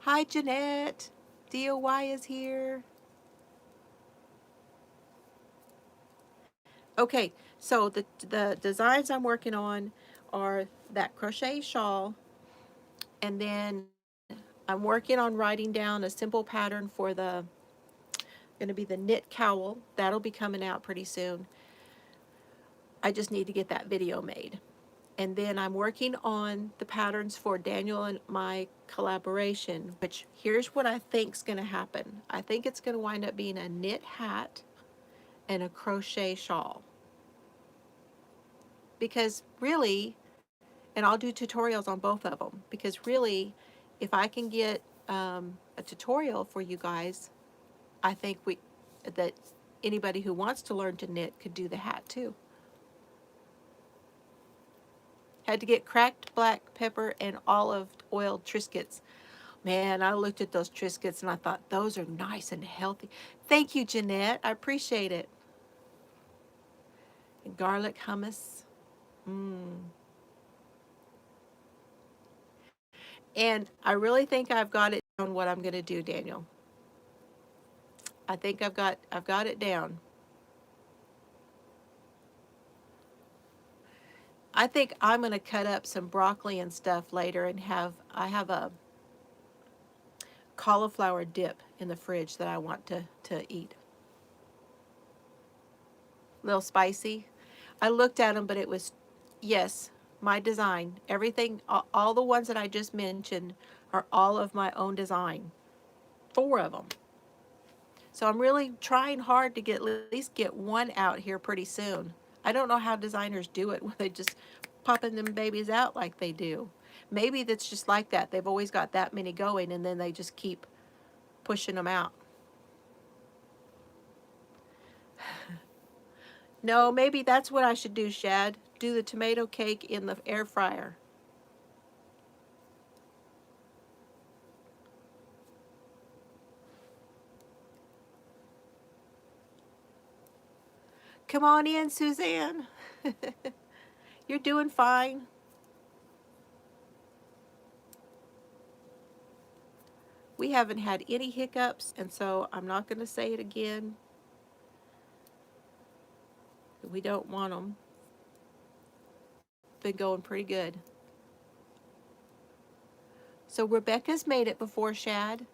Hi, Jeanette. DOY is here. Okay, so the designs I'm working on are that crochet shawl, and then I'm working on writing down a simple pattern for the going to be the knit cowl. That'll be coming out pretty soon. I just need to get that video made. And then I'm working on the patterns for Daniel and my collaboration, which here's what I think is going to happen. I think it's going to wind up being a knit hat and a crochet shawl. Because really, and I'll do tutorials on both of them, because really, if I can get a tutorial for you guys, I think that anybody who wants to learn to knit could do the hat too. Had to get cracked black pepper and olive oil Triscuits. Man, I looked at those Triscuits and I thought, those are nice and healthy. Thank you, Jeanette. I appreciate it. And garlic hummus. Mmm. And I really think I've got it down what I'm going to do, Daniel. I think I've got it down. I think I'm going to cut up some broccoli and stuff later and I have a cauliflower dip in the fridge that I want to eat. A little spicy. I looked at them, but it was, yes, my design. Everything, all the ones that I just mentioned are all of my own design. 4 of them. So I'm really trying hard to at least get one out here pretty soon. I don't know how designers do it when they just popping them babies out like they do. Maybe that's just like that. They've always got that many going and then they just keep pushing them out. No, maybe that's what I should do, Shad. Do the tomato cake in the air fryer. Come on in, Suzanne. You're doing fine. We haven't had any hiccups, and so I'm not going to say it again. We don't want them. Been going pretty good. So Rebecca's made it before, Shad.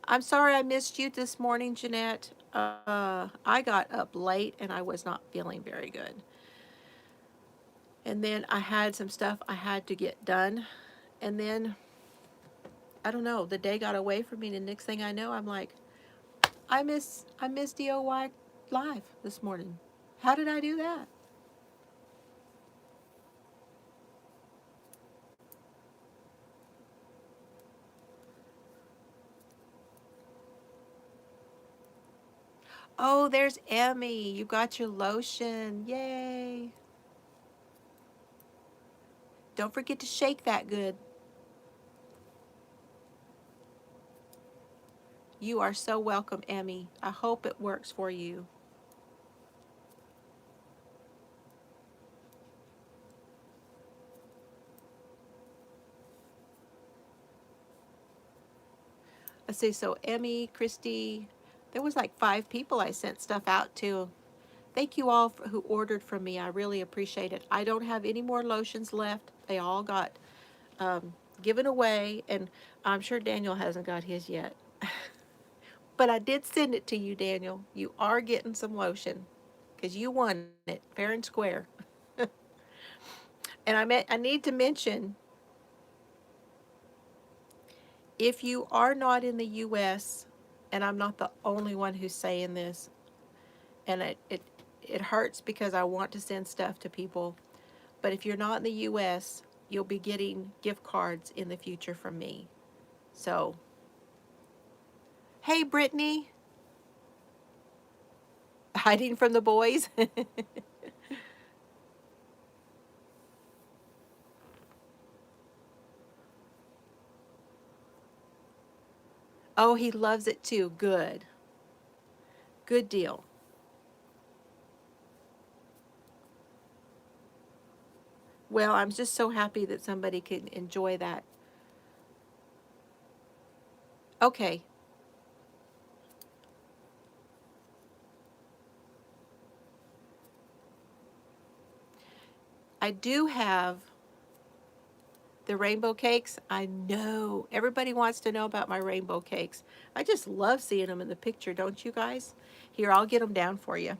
I'm sorry I missed you this morning, Jeanette. I got up late and I was not feeling very good. And then I had some stuff I had to get done. And then, I don't know, the day got away from me. And the next thing I know, I'm like, I miss DOY Live this morning. How did I do that? Oh, there's Emmy. You got your lotion. Yay. Don't forget to shake that good. You are so welcome, Emmy. I hope it works for you. Let's see, so Emmy, Christy, there was like 5 people I sent stuff out to. Thank you all who ordered from me. I really appreciate it. I don't have any more lotions left. They all got given away, and I'm sure Daniel hasn't got his yet. But I did send it to you, Daniel. You are getting some lotion because you won it fair and square. And I need to mention, if you are not in the U.S., and I'm not the only one who's saying this, and it hurts because I want to send stuff to people, but if you're not in the U.S., you'll be getting gift cards in the future from me. So, hey, Brittany, hiding from the boys. Oh, he loves it too. Good. Good deal. Well, I'm just so happy that somebody can enjoy that. Okay. I do have the rainbow cakes. I know. Everybody wants to know about my rainbow cakes. I just love seeing them in the picture, don't you guys? Here, I'll get them down for you.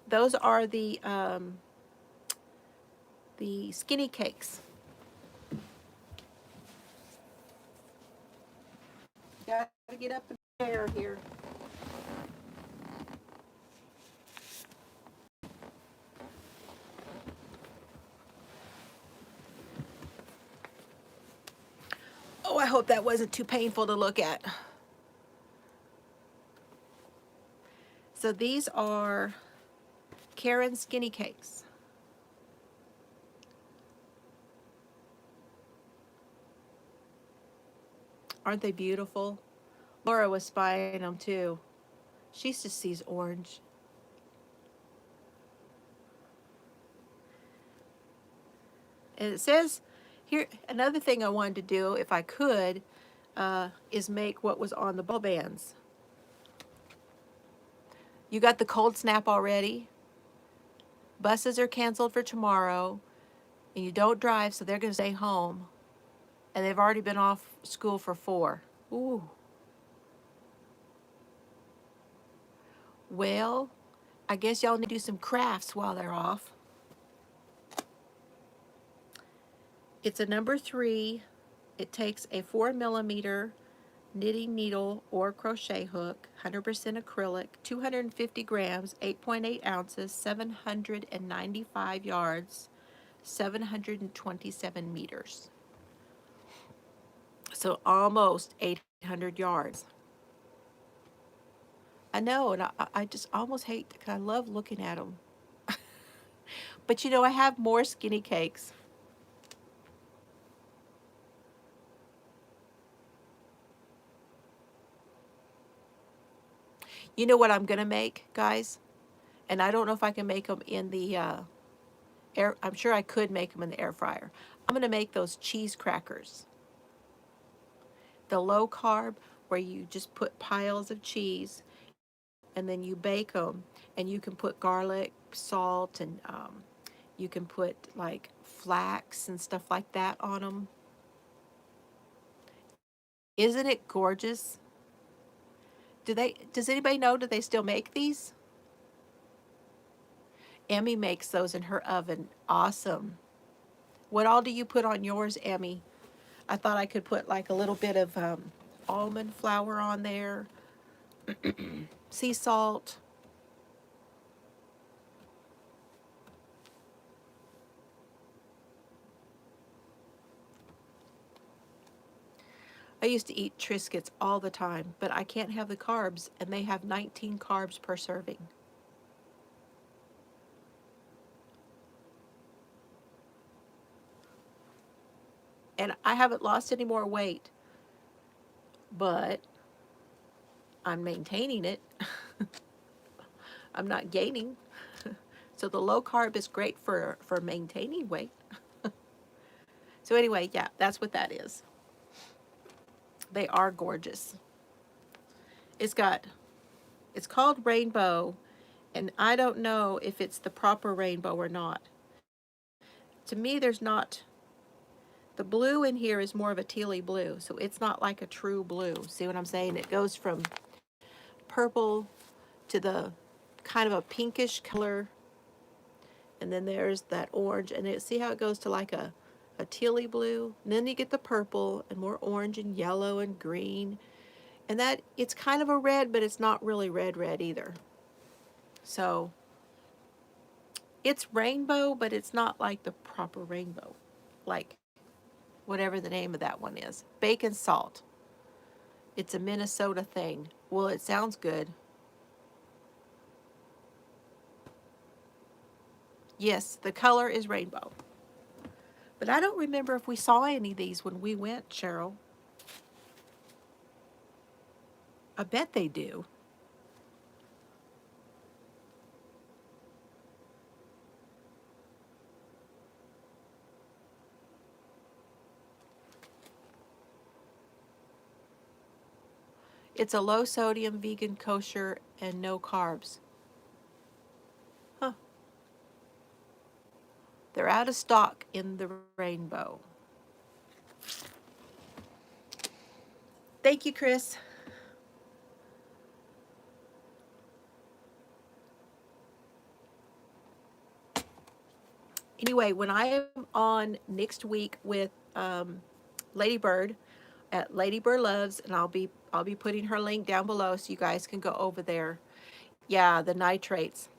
Those are the skinny cakes. Gotta get up in the chair here. Oh, I hope that wasn't too painful to look at. So these are Karen skinny cakes. Aren't they beautiful? Laura was spying them too. She just sees orange. And it says here, another thing I wanted to do, if I could, is make what was on the ball bands. You got the cold snap already. Buses are canceled for tomorrow, and you don't drive, so they're going to stay home. And they've already been off school for 4. Ooh. Well, I guess y'all need to do some crafts while they're off. It's a number 3. It takes a 4mm knitting needle or crochet hook, 100% acrylic, 250 grams, 8.8 ounces, 795 yards, 727 meters. So almost 800 yards. I know, and I just almost hate, because I love looking at them. But you know, I have more skinny cakes. You know what I'm going to make, guys? And I don't know if I can make them in the air. I'm sure I could make them in the air fryer. I'm going to make those cheese crackers. The low carb, where you just put piles of cheese and then you bake them, and you can put garlic, salt, and you can put like flax and stuff like that on them. Isn't it gorgeous? Does anybody know, do they still make these? Emmy makes those in her oven. Awesome. What all do you put on yours, Emmy? I thought I could put like a little bit of almond flour on there, sea salt. I used to eat Triscuits all the time, but I can't have the carbs, and they have 19 carbs per serving. And I haven't lost any more weight, but I'm maintaining it. I'm not gaining. So the low carb is great for maintaining weight. So anyway, yeah, that's what that is. They are gorgeous. It's got, it's called Rainbow, and I don't know if it's the proper rainbow or not. To me, there's not The blue in here is more of a tealy blue, so it's not like a true blue. See what I'm saying? It goes from purple to the kind of a pinkish color, and then there's that orange, and see how it goes to like a tealy blue, and then you get the purple and more orange and yellow and green, and that it's kind of a red, but it's not really red either. So it's rainbow, but it's not like the proper rainbow, like whatever the name of that one is. Bacon salt. It's a Minnesota thing. Well, it sounds good. Yes, the color is rainbow. But I don't remember if we saw any of these when we went, Cheryl. I bet they do. It's a low sodium, vegan, kosher, and no carbs. Huh. They're out of stock in the rainbow. Thank you, Chris. Anyway, when I am on next week with Lady Bird at Lady Bird Loves, and I'll be putting her link down below so you guys can go over there. Yeah, the nitrates.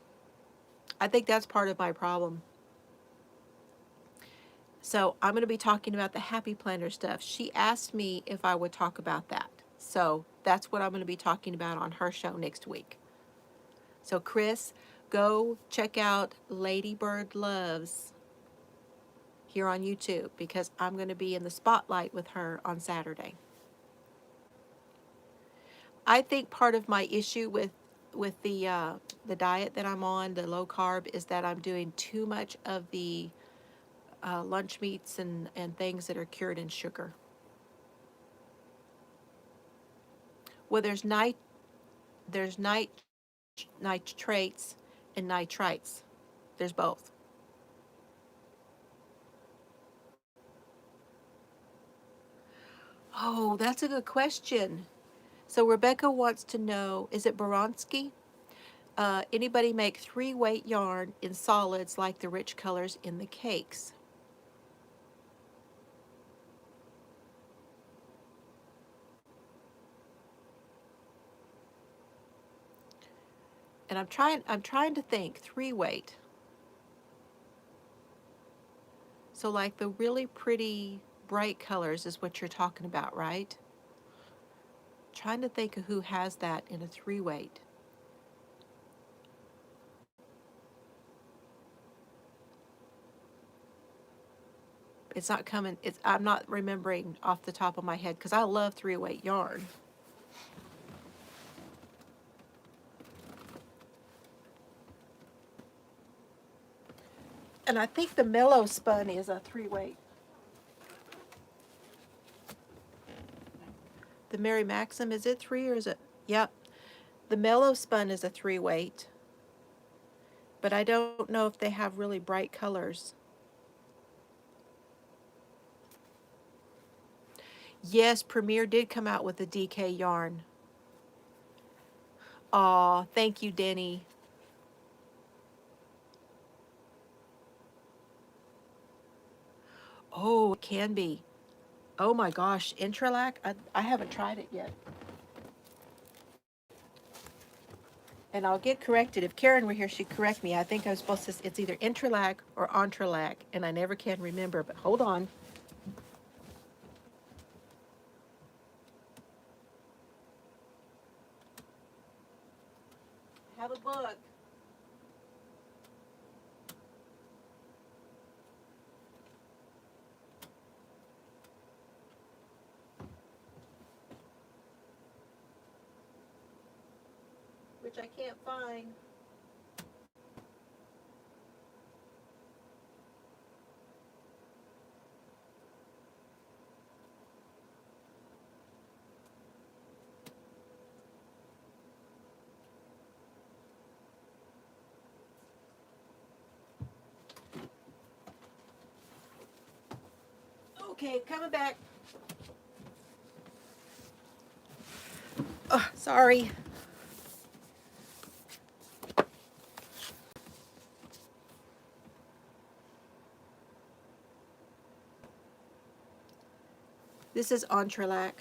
I think that's part of my problem. So I'm going to be talking about the Happy Planner stuff. She asked me if I would talk about that. So that's what I'm going to be talking about on her show next week. So Chris, go check out Lady Bird Loves here on YouTube, because I'm going to be in the spotlight with her on Saturday. I think part of my issue with the diet that I'm on, the low carb, is that I'm doing too much of the lunch meats and things that are cured in sugar. Well, there's nitrates and nitrites. There's both. Oh, that's a good question. So Rebecca wants to know, is it Boronsky? Anybody make 3-weight yarn in solids like the rich colors in the cakes? And I'm trying to think 3-weight. So like the really pretty bright colors is what you're talking about, right? Trying to think of who has that in a 3-weight. It's not coming. I'm not remembering off the top of my head because I love 3-weight yarn. And I think the Mellow Spun is a 3-weight. The Mary Maxim, is it 3 or is it? Yep. The Mellow Spun is a 3-weight. But I don't know if they have really bright colors. Yes, Premier did come out with a DK yarn. Aw, thank you, Denny. Oh, it can be. Oh my gosh, Intralac? I haven't tried it yet. And I'll get corrected. If Karen were here, she'd correct me. I think I was supposed to, it's either Intralac or Entrelac, and I never can remember, but hold on. Have a book. Which I can't find. Okay, coming back. Oh, sorry. This is Entrelac.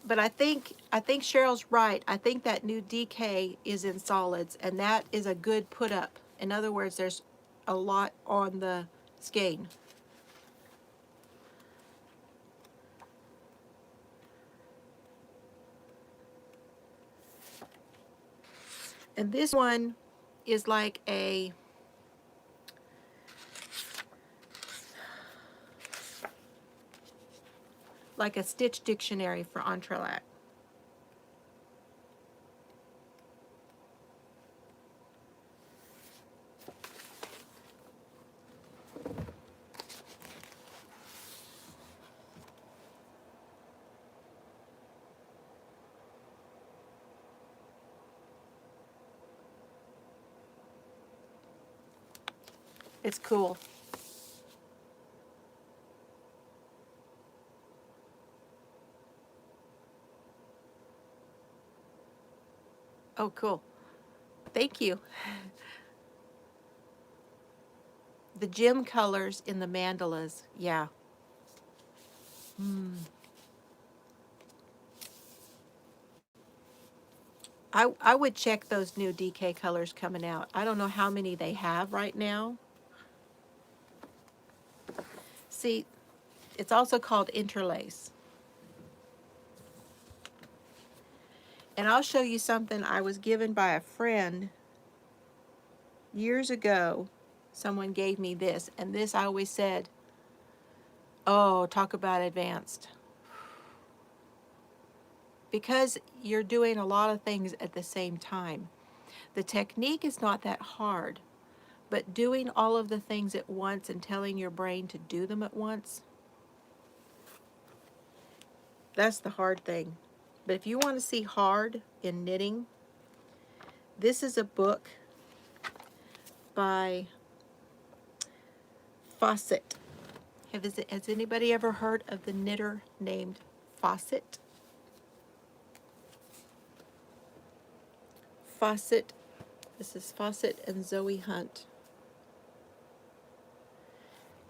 But I think Cheryl's right. I think that new DK is in solids, and that is a good put up. In other words, there's a lot on the skein. And this one is like a stitch dictionary for Entrelac. It's cool. Oh, cool. Thank you. The gem colors in the mandalas. Yeah. I would check those new DK colors coming out. I don't know how many they have right now. See, it's also called interlace. And I'll show you something I was given by a friend years ago. Someone gave me this, and this I always said, oh, talk about advanced. Because you're doing a lot of things at the same time. The technique is not that hard, but doing all of the things at once and telling your brain to do them at once, that's the hard thing. But if you want to see hard in knitting, this is a book by Fawcett. Has anybody ever heard of the knitter named Fawcett? Fawcett. This is Fawcett and Zoe Hunt.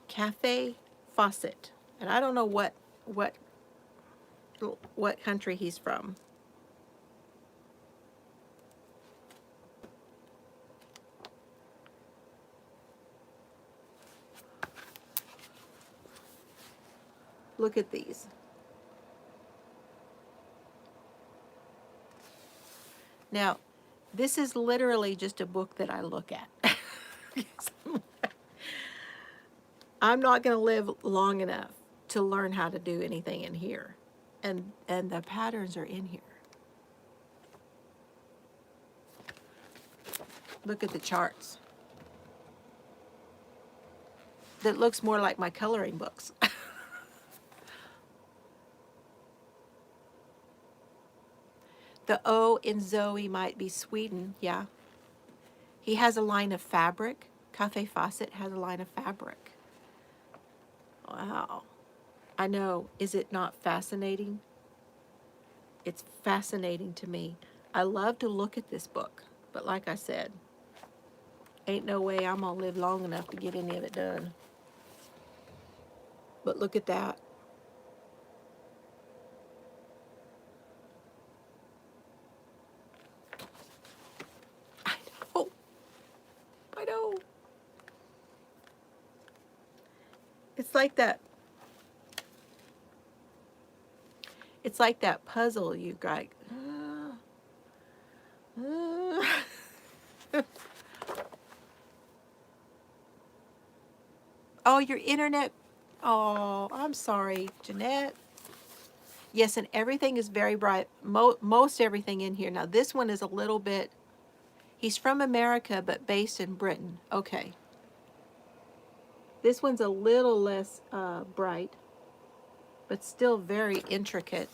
Cafe Fawcett. And I don't know what country he's from. Look at these. Now, this is literally just a book that I look at. I'm not going to live long enough to learn how to do anything in here. And the patterns are in here. Look at the charts. That looks more like my coloring books. The O in Zoe might be Sweden, yeah. He has a line of fabric. Cafe Fawcett has a line of fabric. Wow. I know. Is it not fascinating? It's fascinating to me. I love to look at this book, but like I said, ain't no way I'm gonna live long enough to get any of it done. But look at that. I know. I know. It's like that. It's like that puzzle you got. Oh, your internet. Oh, I'm sorry, Jeanette. Yes, and everything is very bright. Most everything in here. Now, this one is a little bit. He's from America, but based in Britain. Okay. This one's a little less bright, but still very intricate.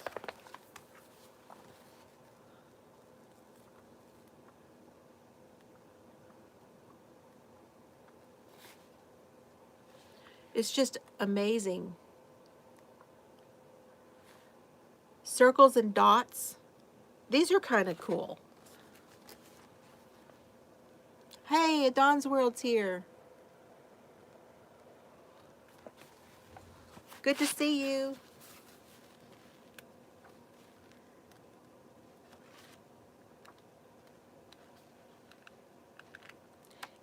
It's just amazing. Circles and dots. These are kind of cool. Hey, Dawn's World's here. Good to see you.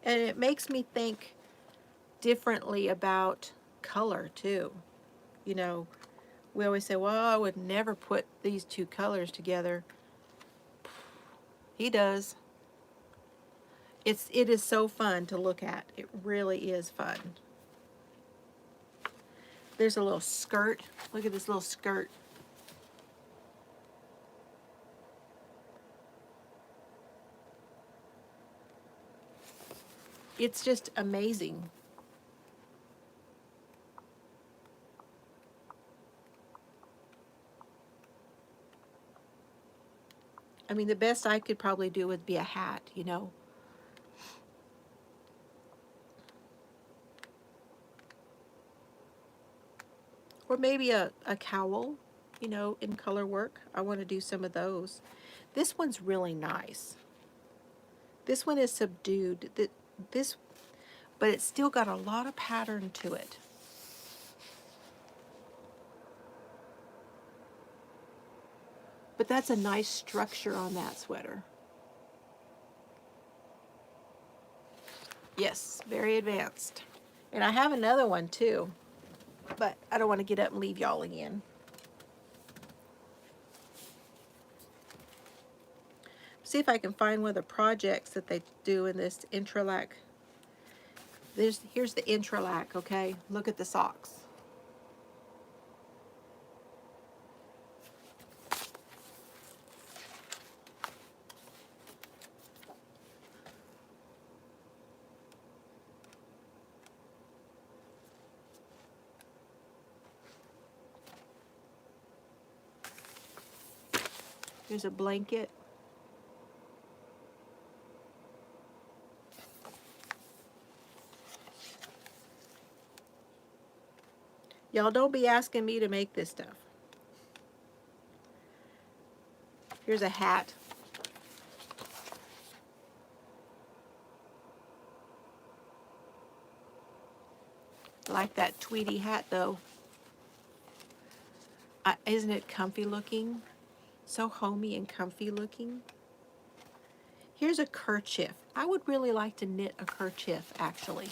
And it makes me think differently about color too. You know, we always say, well, I would never put these two colors together. He does. It is so fun to look at. It really is fun. There's a little skirt. Look at this little skirt. It's just amazing. I mean, the best I could probably do would be a hat, you know. Or maybe a cowl, you know, in color work. I want to do some of those. This one's really nice. This one is subdued. This, but it's still got a lot of pattern to it. But that's a nice structure on that sweater. Yes, very advanced. And I have another one too, but I don't want to get up and leave y'all again. See if I can find one of the projects that they do in this intralac. Here's the intralac, okay? Look at the socks. There's a blanket. Y'all don't be asking me to make this stuff. Here's a hat. I like that tweedy hat though. Isn't it comfy looking? So homey and comfy looking. Here's a kerchief. I would really like to knit a kerchief actually.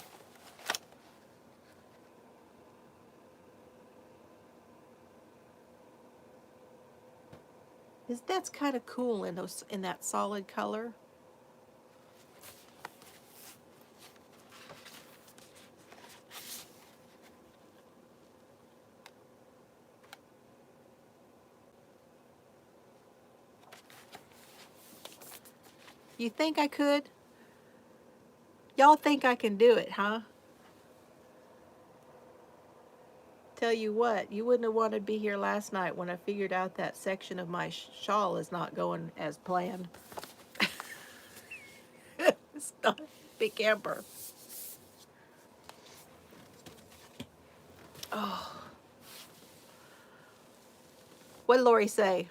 That's kind of cool in that solid color. You think I could? Y'all think I can do it, huh? Tell you what, you wouldn't have wanted to be here last night when I figured out that section of my shawl is not going as planned. It's not a big camper. Oh. What did Lori say?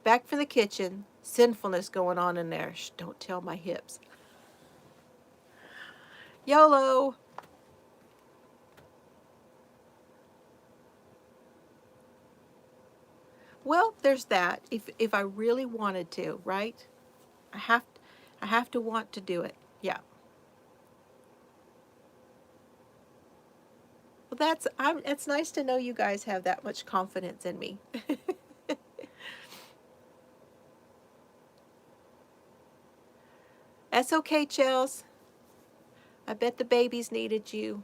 Back from the kitchen, sinfulness going on in there. Shh, don't tell my hips. YOLO. Well, there's that. If I really wanted to, right? I have to want to do it. Yeah. Well, it's nice to know you guys have that much confidence in me. That's okay, Chels. I bet the babies needed you.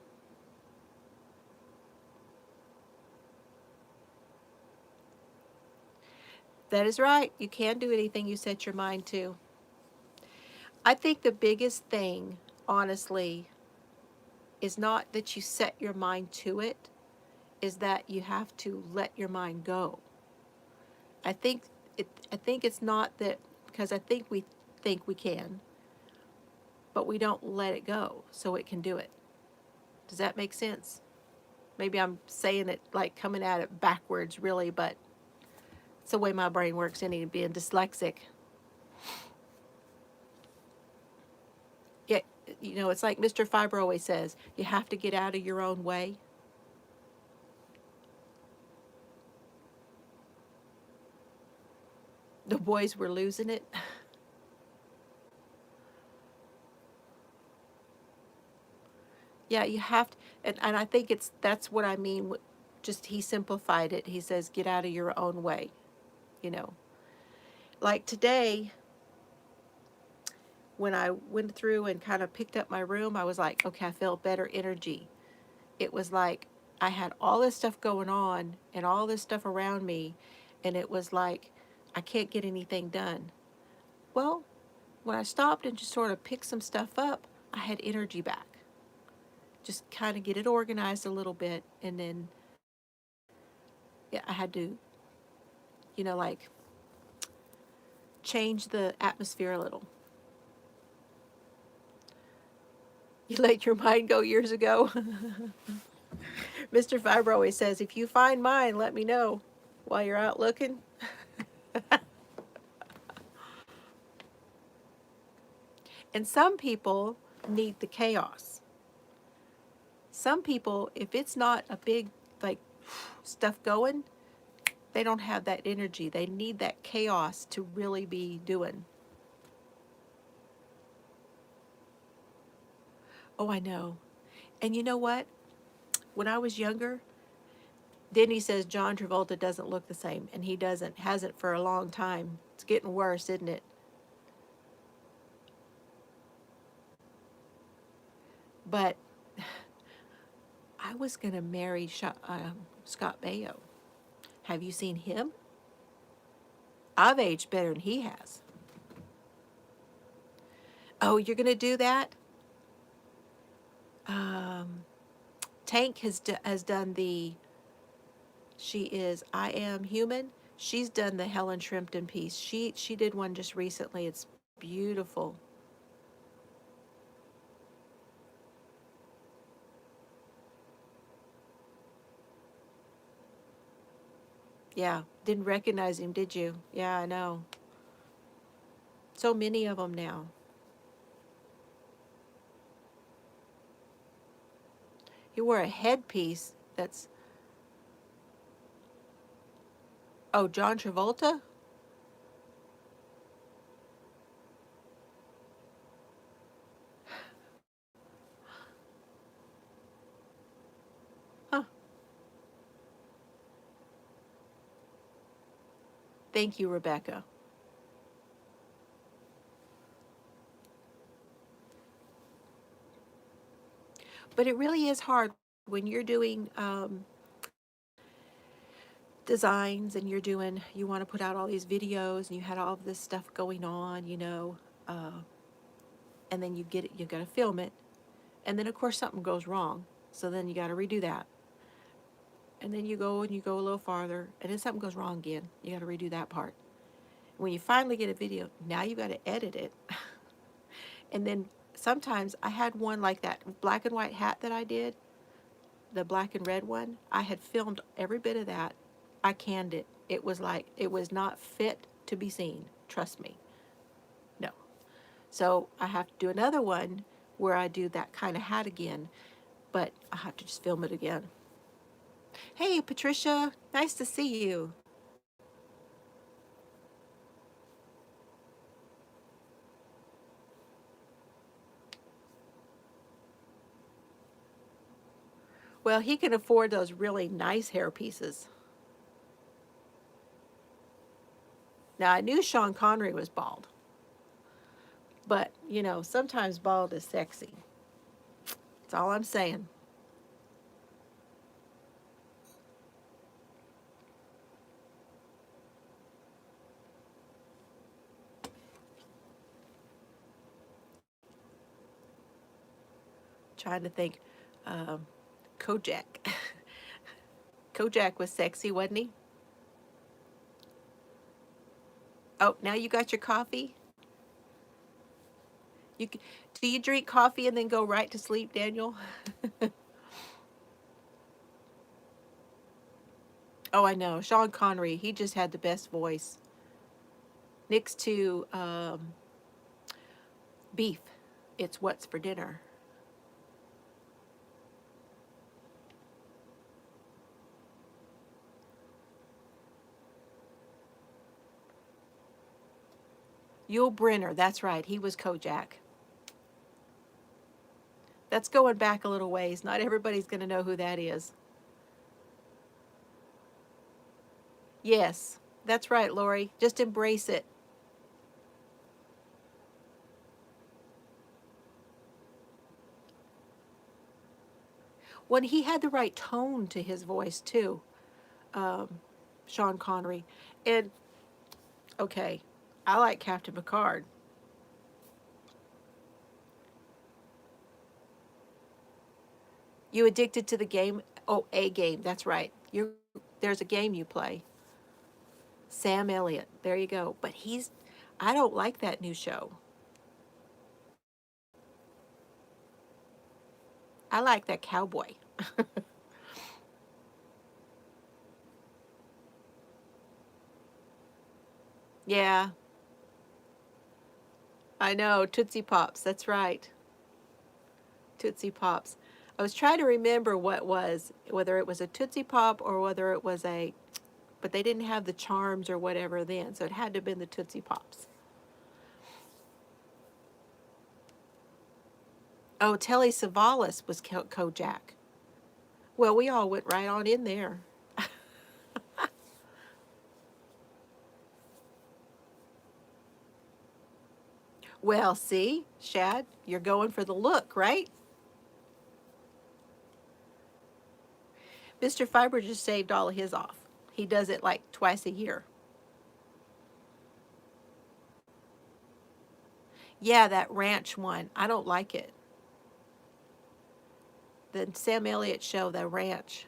That is right. You can do anything you set your mind to. I think the biggest thing, honestly, is not that you set your mind to it, is that you have to let your mind go. I think it's not that, because I think we can, but we don't let it go so it can do it. Does that make sense? Maybe I'm saying it like coming at it backwards, really, but it's the way my brain works, any being dyslexic. Yeah, it's like Mr. Fiber always says, you have to get out of your own way. The boys were losing it. Yeah, you have to, and I think that's what I mean. Just he simplified it. He says, get out of your own way. You know, like today, when I went through and kind of picked up my room, I was like, okay, I felt better energy. It was like I had all this stuff going on and all this stuff around me, and it was like I can't get anything done. Well, when I stopped and just sort of picked some stuff up, I had energy back. Just kind of get it organized a little bit, and then yeah, I had to, like change the atmosphere a little. You let your mind go years ago. Mr. Fiber always says, if you find mine, let me know while you're out looking. And some people need the chaos. Some people, if it's not a big, like, stuff going, they don't have that energy. They need that chaos to really be doing. Oh, I know. And you know what? When I was younger, Denny says John Travolta doesn't look the same, and he doesn't, hasn't for a long time. It's getting worse, isn't it? But I was going to marry Scott Baio. Have you seen him? I've aged better than he has. Oh, you're going to do that? Um, Tank has done the She Is I Am Human. She's done the Helen Shrimpton piece. She did one just recently. It's beautiful. Yeah, didn't recognize him, did you? Yeah, I know. So many of them now. He wore a headpiece that's, oh, John Travolta? Huh. Thank you, Rebecca. But it really is hard when you're doing designs and you want to put out all these videos and you had all of this stuff going on, uh, and then you got to film it. And then, of course, something goes wrong. So then you got to redo that. And then you go a little farther, and then something goes wrong again. You got to redo that part. When you finally get a video, now you got to edit it. And then sometimes I had one like that black and white hat that I did, the black and red one. I had filmed every bit of that. I canned it. It was like, it was not fit to be seen. Trust me. No. So I have to do another one where I do that kind of hat again, but I have to just film it again. Hey, Patricia, nice to see you. Well, he can afford those really nice hair pieces. Now, I knew Sean Connery was bald, but, sometimes bald is sexy. That's all I'm saying. Trying to think. Um, Kojak. Kojak was sexy, wasn't he? Oh, now you got your coffee? You do you drink coffee and then go right to sleep, Daniel? Oh, I know. Sean Connery, he just had the best voice. Next to beef, it's what's for dinner. Yul Brynner, that's right. He was Kojak. That's going back a little ways. Not everybody's going to know who that is. Yes, that's right, Lori. Just embrace it. When he had the right tone to his voice, too, um, Sean Connery. And, okay, I like Captain Picard. You addicted to the game? Oh, a game. That's right. There's a game you play. Sam Elliott. There you go. But I don't like that new show. I like that cowboy. Yeah, I know. Tootsie Pops. That's right. Tootsie Pops. I was trying to remember what was, whether it was a Tootsie Pop or whether it was but they didn't have the charms or whatever then, so it had to have been the Tootsie Pops. Oh, Telly Savalas was Kojak. Well, we all went right on in there. Well, see, Shad, you're going for the look, right? Mr. Fiber just saved all of his off. He does it like twice a year. Yeah, that ranch one. I don't like it. The Sam Elliott show, the ranch.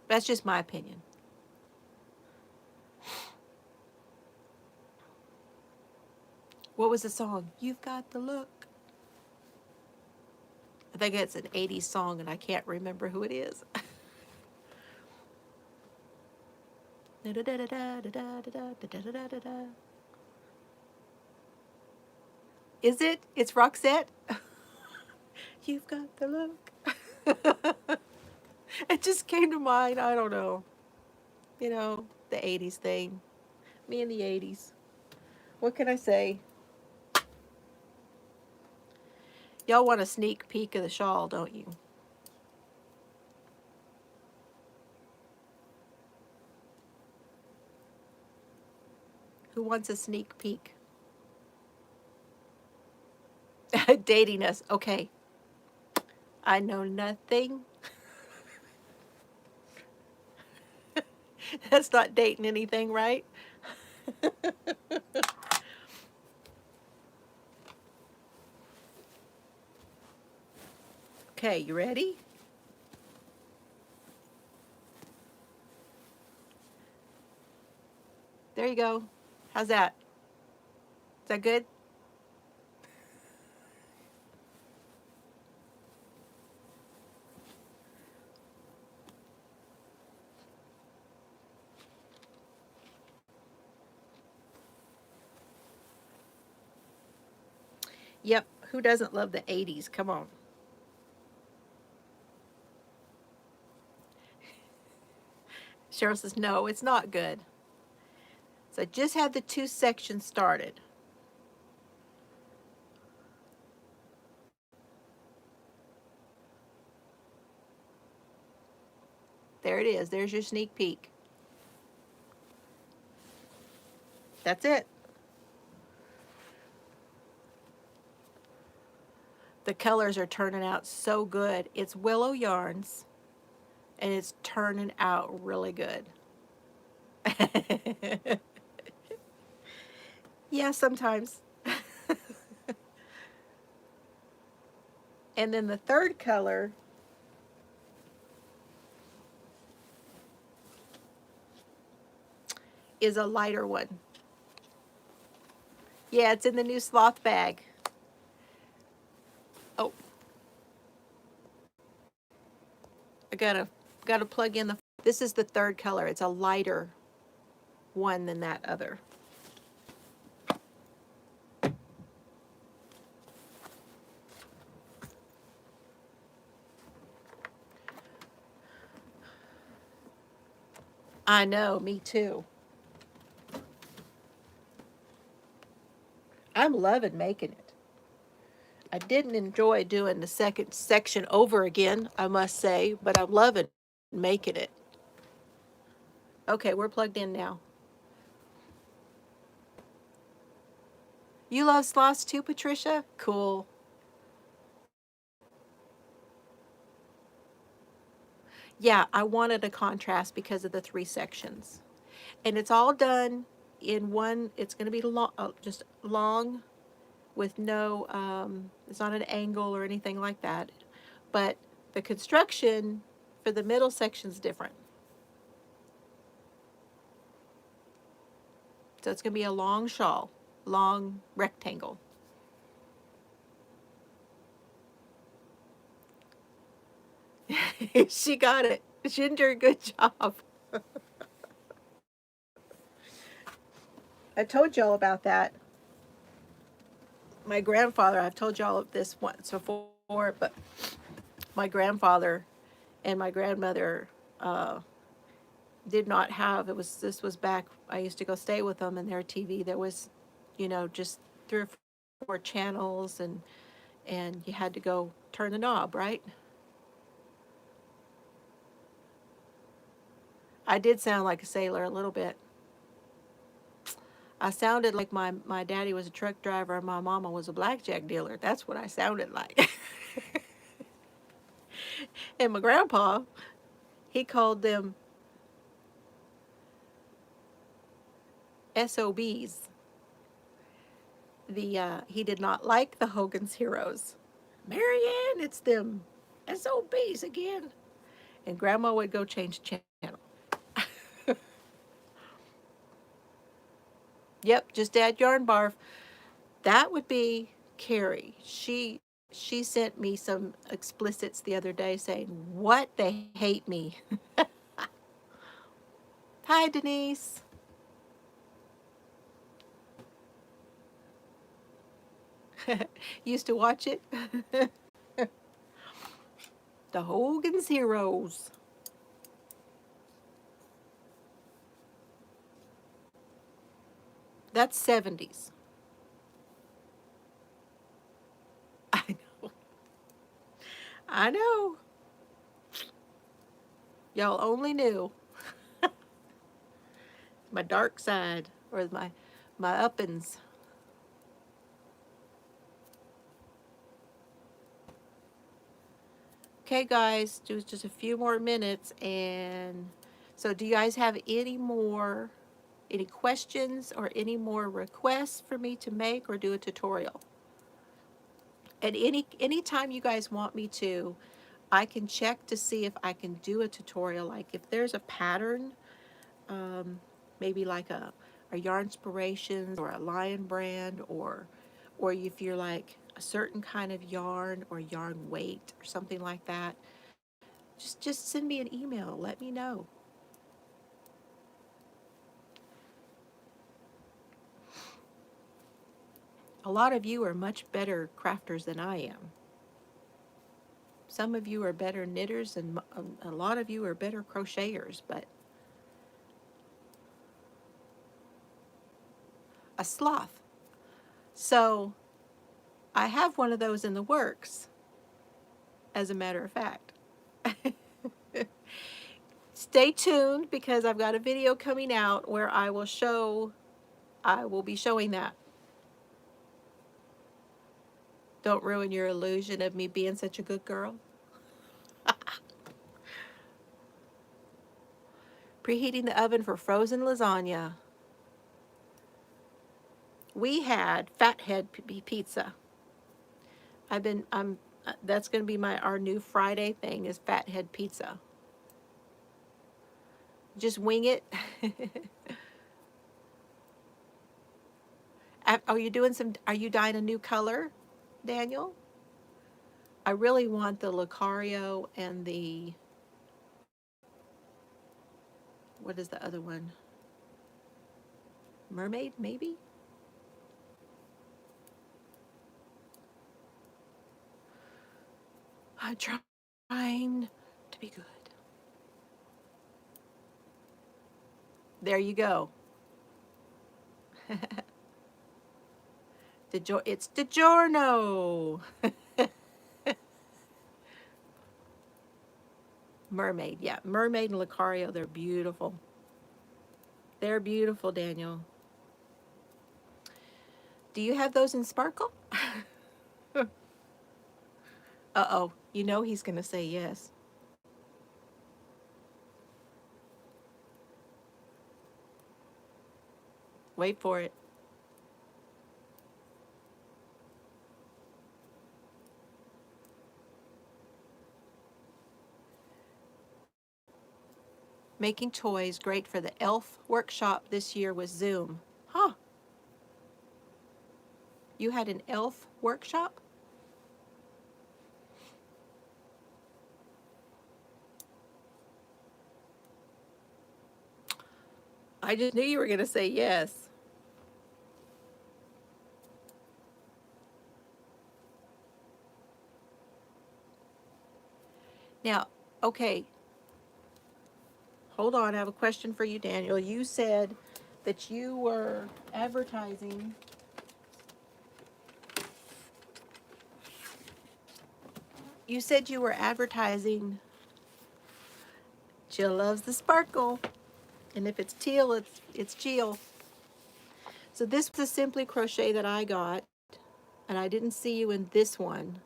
That's just my opinion. What was the song? You've got the look. I think it's an 80s song and I can't remember who it is. Is it? It's Roxette? You've got the look. It just came to mind. I don't know. The 80s thing. Me in the 80s. What can I say? Y'all want a sneak peek of the shawl, don't you? Who wants a sneak peek? Dating us. Okay. I know nothing. That's not dating anything, right? Okay, you ready? There you go. How's that? Is that good? Yep. Who doesn't love the 80s? Come on. Cheryl says, no, it's not good. So I just had the two sections started. There it is. There's your sneak peek. That's it. The colors are turning out so good. It's Willow Yarns, and it's turning out really good. Yeah, sometimes. And then the third color is a lighter one. Yeah, it's in the new sloth bag. Oh, I gotta plug in the, this is the third color. It's a lighter one than that other. I know, me too. I'm loving making it. I didn't enjoy doing the second section over again, I must say, but I'm loving making it. Okay, we're plugged in now. You love sloths too, Patricia? Cool. Yeah, I wanted a contrast because of the three sections. And it's all done in one, it's going to be long, just long with no, it's not an angle or anything like that. But the construction for the middle section is different. So it's going to be a long shawl, long rectangle. She got it. She did do a good job. I told y'all about that. My grandfather, I've told y'all of this once before, but my grandfather and my grandmother did not have, it was, this was back, I used to go stay with them, and their TV, there was, just 3 or 4 channels, and you had to go turn the knob, right? I did sound like a sailor a little bit. I sounded like my daddy was a truck driver and my mama was a blackjack dealer. That's what I sounded like. And my grandpa, he called them SOBs. He did not like the Hogan's Heroes. Marianne, it's them SOBs again. And Grandma would go change channel. Yep, just add yarn barf. That would be Carrie. She sent me some explicits the other day saying, "What, they hate me." Hi, Denise. Used to watch it. The Hogan's Heroes. That's 70s. I know. I know. Y'all only knew my dark side, or my uppins. Okay, guys, just a few more minutes, and so do you guys have any questions or any more requests for me to make or do a tutorial? And any time you guys want me to, I can check to see if I can do a tutorial. Like if there's a pattern, maybe like a yarn inspirations or a lion brand, or if you're like a certain kind of yarn or yarn weight or something like that, just send me an email. Let me know. A lot of you are much better crafters than I am. Some of you are better knitters, and a lot of you are better crocheters, but a sloth. So I have one of those in the works, as a matter of fact. Stay tuned, because I've got a video coming out where I will be showing that. Don't ruin your illusion of me being such a good girl. Preheating the oven for frozen lasagna. We had fathead pizza. That's going to be our new Friday thing, is fathead pizza. Just wing it. Are you dyeing a new color, Daniel? I really want the Lucario and the what is the other one? Mermaid, maybe? I'm trying to be good. There you go. It's DiGiorno. Mermaid, yeah. Mermaid and Lucario, they're beautiful. They're beautiful, Daniel. Do you have those in sparkle? Uh-oh. You know he's going to say yes. Wait for it. Making toys great for the elf workshop this year was Zoom. Huh. You had an elf workshop? I just knew you were going to say yes. Now, okay. Hold on. I have a question for you, Daniel. You said that you were advertising. You said you were advertising. Jill loves the sparkle. And if it's teal, it's Jill. So this was a Simply Crochet that I got. And I didn't see you in this one.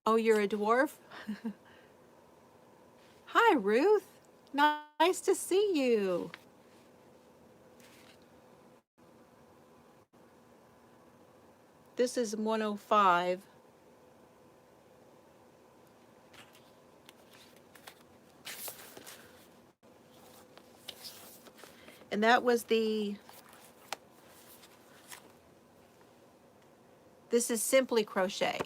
Oh, you're a dwarf? Hi, Ruth. Nice to see you. This is 105. And that was this is Simply Crochet.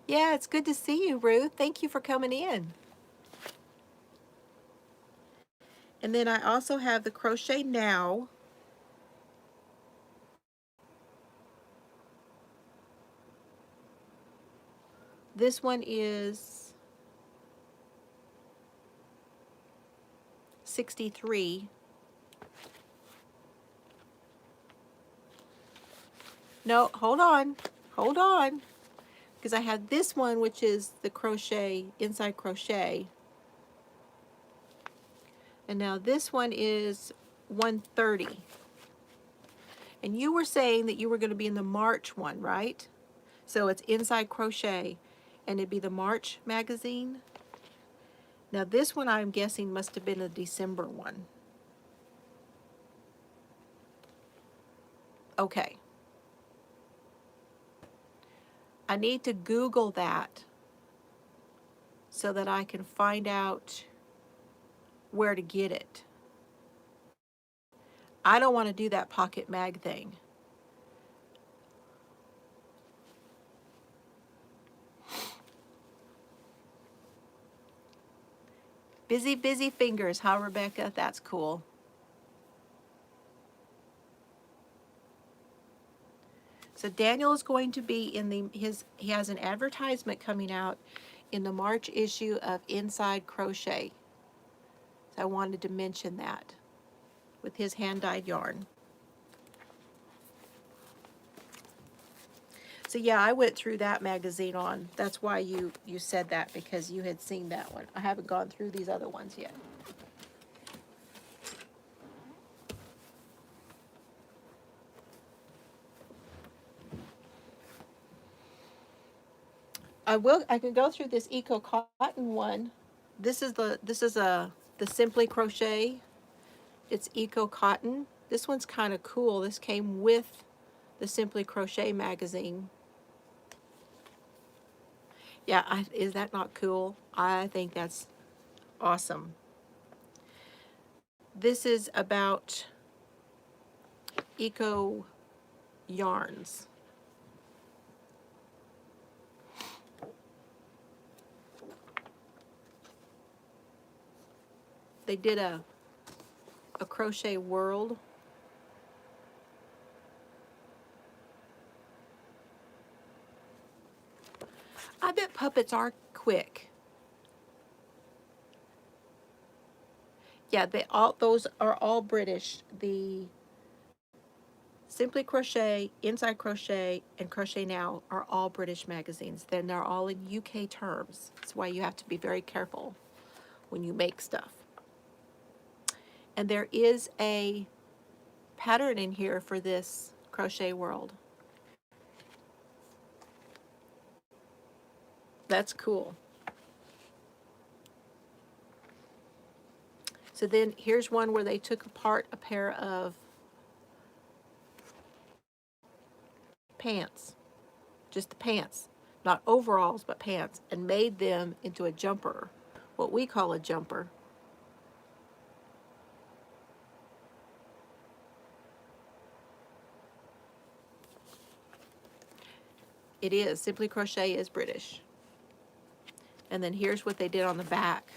Yeah, it's good to see you, Ruth. Thank you for coming in. And then I also have the Crochet Now. This one is 63. No, hold on. Hold on. Because I have this one, which is the crochet, inside crochet. And now this one is 130. And you were saying that you were going to be in the March one, right? So it's inside crochet, and it'd be the March magazine. Now this one I'm guessing must have been a December one. Okay. I need to Google that so that I can find out where to get it. I don't want to do that pocket mag thing. Busy, busy fingers, huh, Rebecca? That's cool. So Daniel is going to be in he has an advertisement coming out in the March issue of Inside Crochet. So I wanted to mention that with his hand-dyed yarn. So yeah, I went through that magazine on. That's why you said that, because you had seen that one. I haven't gone through these other ones yet. I can go through this Eco Cotton one. This is the Simply Crochet. It's Eco Cotton. This one's kind of cool. This came with the Simply Crochet magazine. Yeah, is that not cool? I think that's awesome. This is about eco yarns. They did a crochet world. I bet puppets are quick. Yeah, those are all British. The Simply Crochet, Inside Crochet, and Crochet Now are all British magazines. Then they're all in UK terms. That's why you have to be very careful when you make stuff. And there is a pattern in here for this crochet world. That's cool. So then here's one where they took apart a pair of pants, just the pants, not overalls, but pants, and made them into a jumper, what we call a jumper. It is. Simply Crochet is British. And then here's what they did on the back.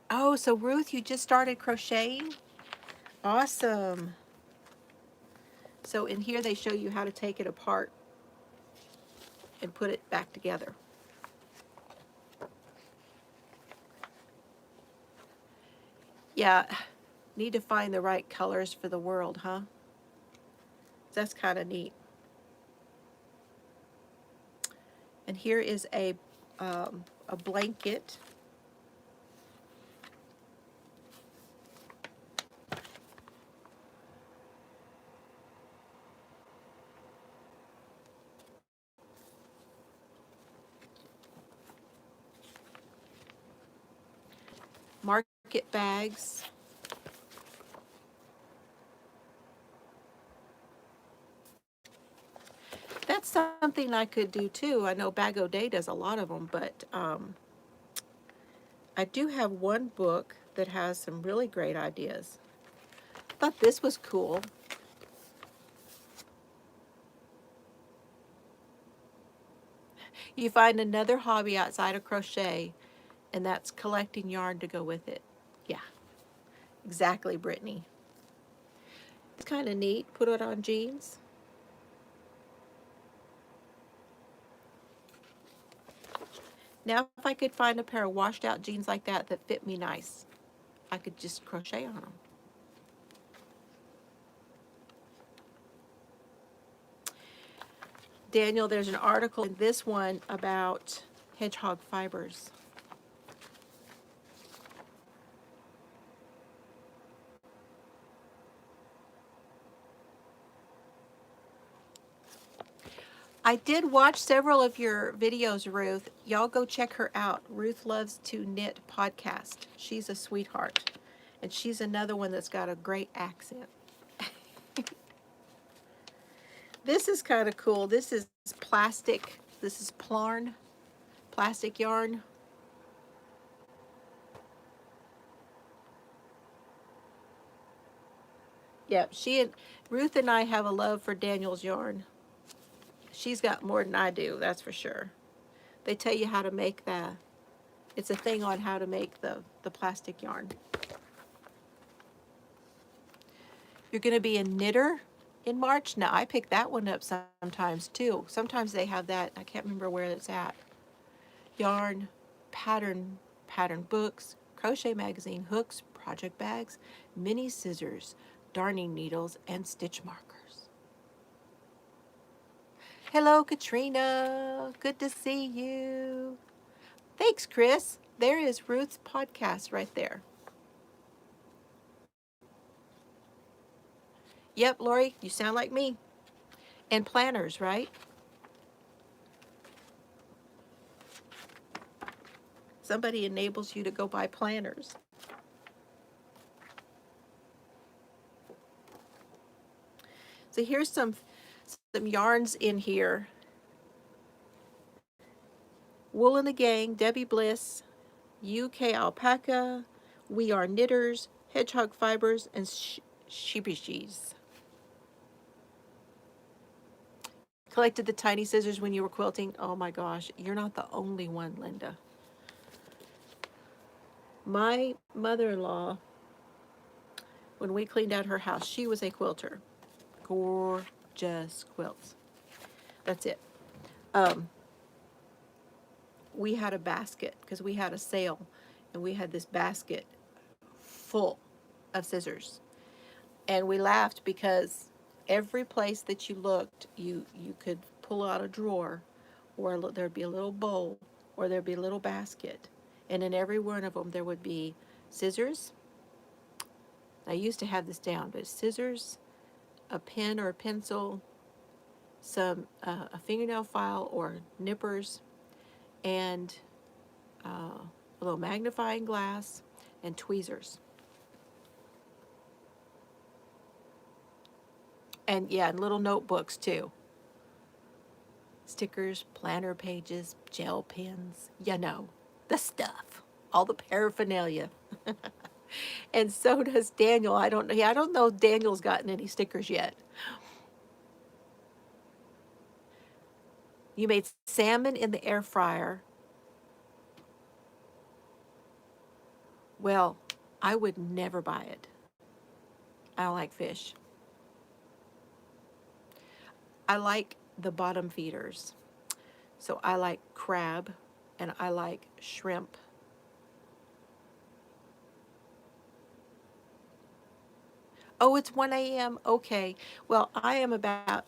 Oh, so Ruth, you just started crocheting? Awesome. So in here they show you how to take it apart and put it back together. Yeah, need to find the right colors for the world, huh? That's kind of neat. And here is a blanket. Market bags. That's something I could do too. I know Bag O' Day does a lot of them, but I do have one book that has some really great ideas. I thought this was cool. You find another hobby outside of crochet, and that's collecting yarn to go with it. Yeah, exactly, Brittany. It's kind of neat. Put it on jeans. Now, if I could find a pair of washed out jeans like that that fit me nice, I could just crochet on them. Daniel, there's an article in this one about hedgehog fibers. I did watch several of your videos, Ruth. Y'all go check her out. Ruth Loves to Knit podcast. She's a sweetheart. And she's another one that's got a great accent. This is kind of cool. This is plastic. This is Plarn, plastic yarn. Yep, Ruth and I have a love for Daniel's yarn. She's got more than I do, that's for sure. They tell you how to make it's a thing on how to make the plastic yarn. You're going to be a knitter in March? Now, I pick that one up sometimes too. Sometimes they have that, I can't remember where it's at. Yarn, pattern books, crochet magazine, hooks, project bags, mini scissors, darning needles, and stitch markers. Hello, Katrina. Good to see you. Thanks, Chris. There is Ruth's podcast right there. Yep, Lori, you sound like me. And planners, right? Somebody enables you to go buy planners. So here's some yarns in here. Wool and the Gang, Debbie Bliss, UK Alpaca, We Are Knitters, hedgehog fibers, and sheebishes. Collected the tiny scissors when you were quilting. Oh my gosh, you're not the only one, Linda. My mother-in-law, when we cleaned out her house, she was a quilter. Gorgeous quilts. That's it. Um, we had a basket because we had a sale, and we had this basket full of scissors. And we laughed because every place that you looked, you could pull out a drawer, or there'd be a little bowl, or there'd be a little basket. And in every one of them, there would be scissors. I used to have this down, but scissors, a pen or a pencil, a fingernail file or nippers, and a little magnifying glass, and tweezers. And yeah, and little notebooks too. Stickers, planner pages, gel pens, the stuff, all the paraphernalia. And so does Daniel. I don't know. Yeah, I don't know if Daniel's gotten any stickers yet. You made salmon in the air fryer. Well, I would never buy it. I don't like fish. I like the bottom feeders. So I like crab and I like shrimp. Oh, it's 1 a.m. Okay. Well, I'm about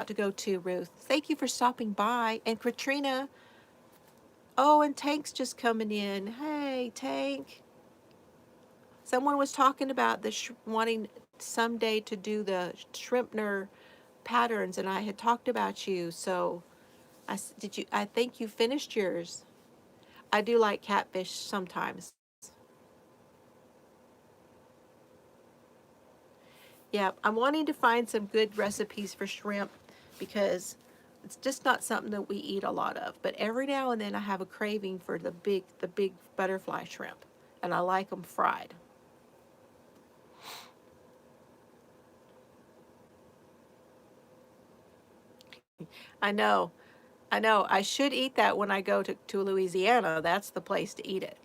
to go too, Ruth. Thank you for stopping by. And Katrina, oh, and Tank's just coming in. Hey, Tank. Someone was talking about wanting someday to do the Shrimpner patterns, and I had talked about you. So, I think you finished yours. I do like catfish sometimes. Yeah, I'm wanting to find some good recipes for shrimp because it's just not something that we eat a lot of. But every now and then I have a craving for the big butterfly shrimp, and I like them fried. I know, I know. I should eat that when I go to Louisiana. That's the place to eat it.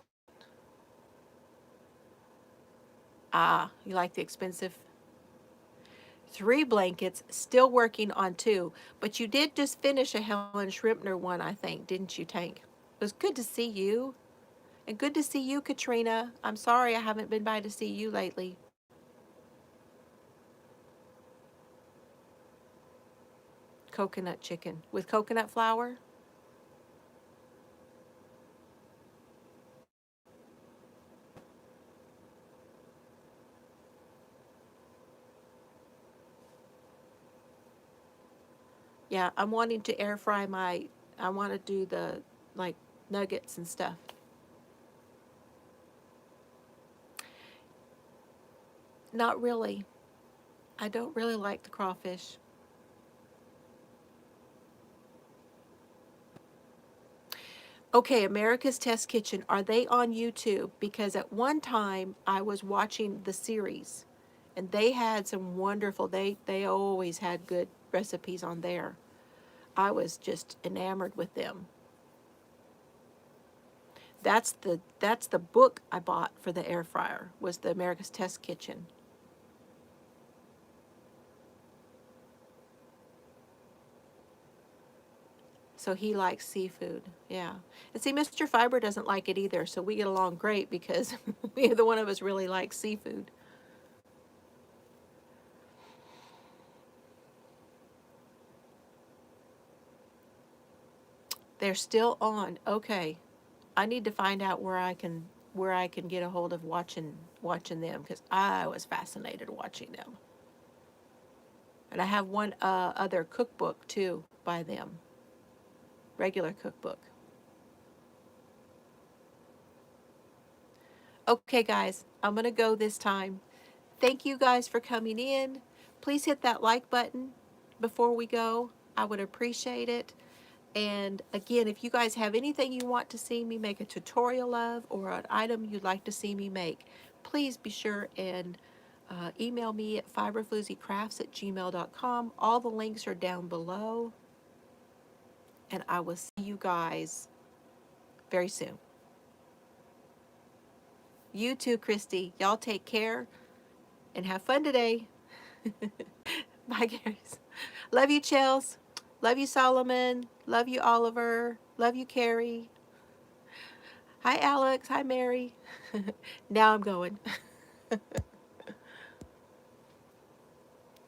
Ah, you like the expensive? 3 blankets, still working on 2. But you did just finish a Helen Shrimpner one, I think, didn't you, Tank? It was good to see you. And good to see you, Katrina. I'm sorry I haven't been by to see you lately. Coconut chicken with coconut flour. Yeah, I'm wanting to air fry I want to do the like nuggets and stuff. Not really. I don't really like the crawfish. Okay, America's Test Kitchen, are they on YouTube? Because at one time I was watching the series and they had some wonderful, they always had good recipes on there. I was just enamored with them. That's the book I bought for the air fryer was the America's Test Kitchen. So he likes seafood. Yeah. And see, Mr. Fiber doesn't like it either, so we get along great because neither one of us really likes seafood. They're still on. Okay. I need to find out where I can get a hold of watching them because I was fascinated watching them. And I have one other cookbook too by them, regular cookbook. Okay, guys, I'm gonna go this time. Thank you guys for coming in. Please hit that like button before we go. I would appreciate it. And again, if you guys have anything you want to see me make a tutorial of or an item you'd like to see me make, please be sure and email me at fiberflooziecrafts@gmail.com. All the links are down below. And I will see you guys very soon. You too, Christy. Y'all take care and have fun today. Bye, guys. Love you, Chels. Love you, Solomon. Love you, Oliver. Love you, Carrie. Hi, Alex. Hi, Mary. Now I'm going.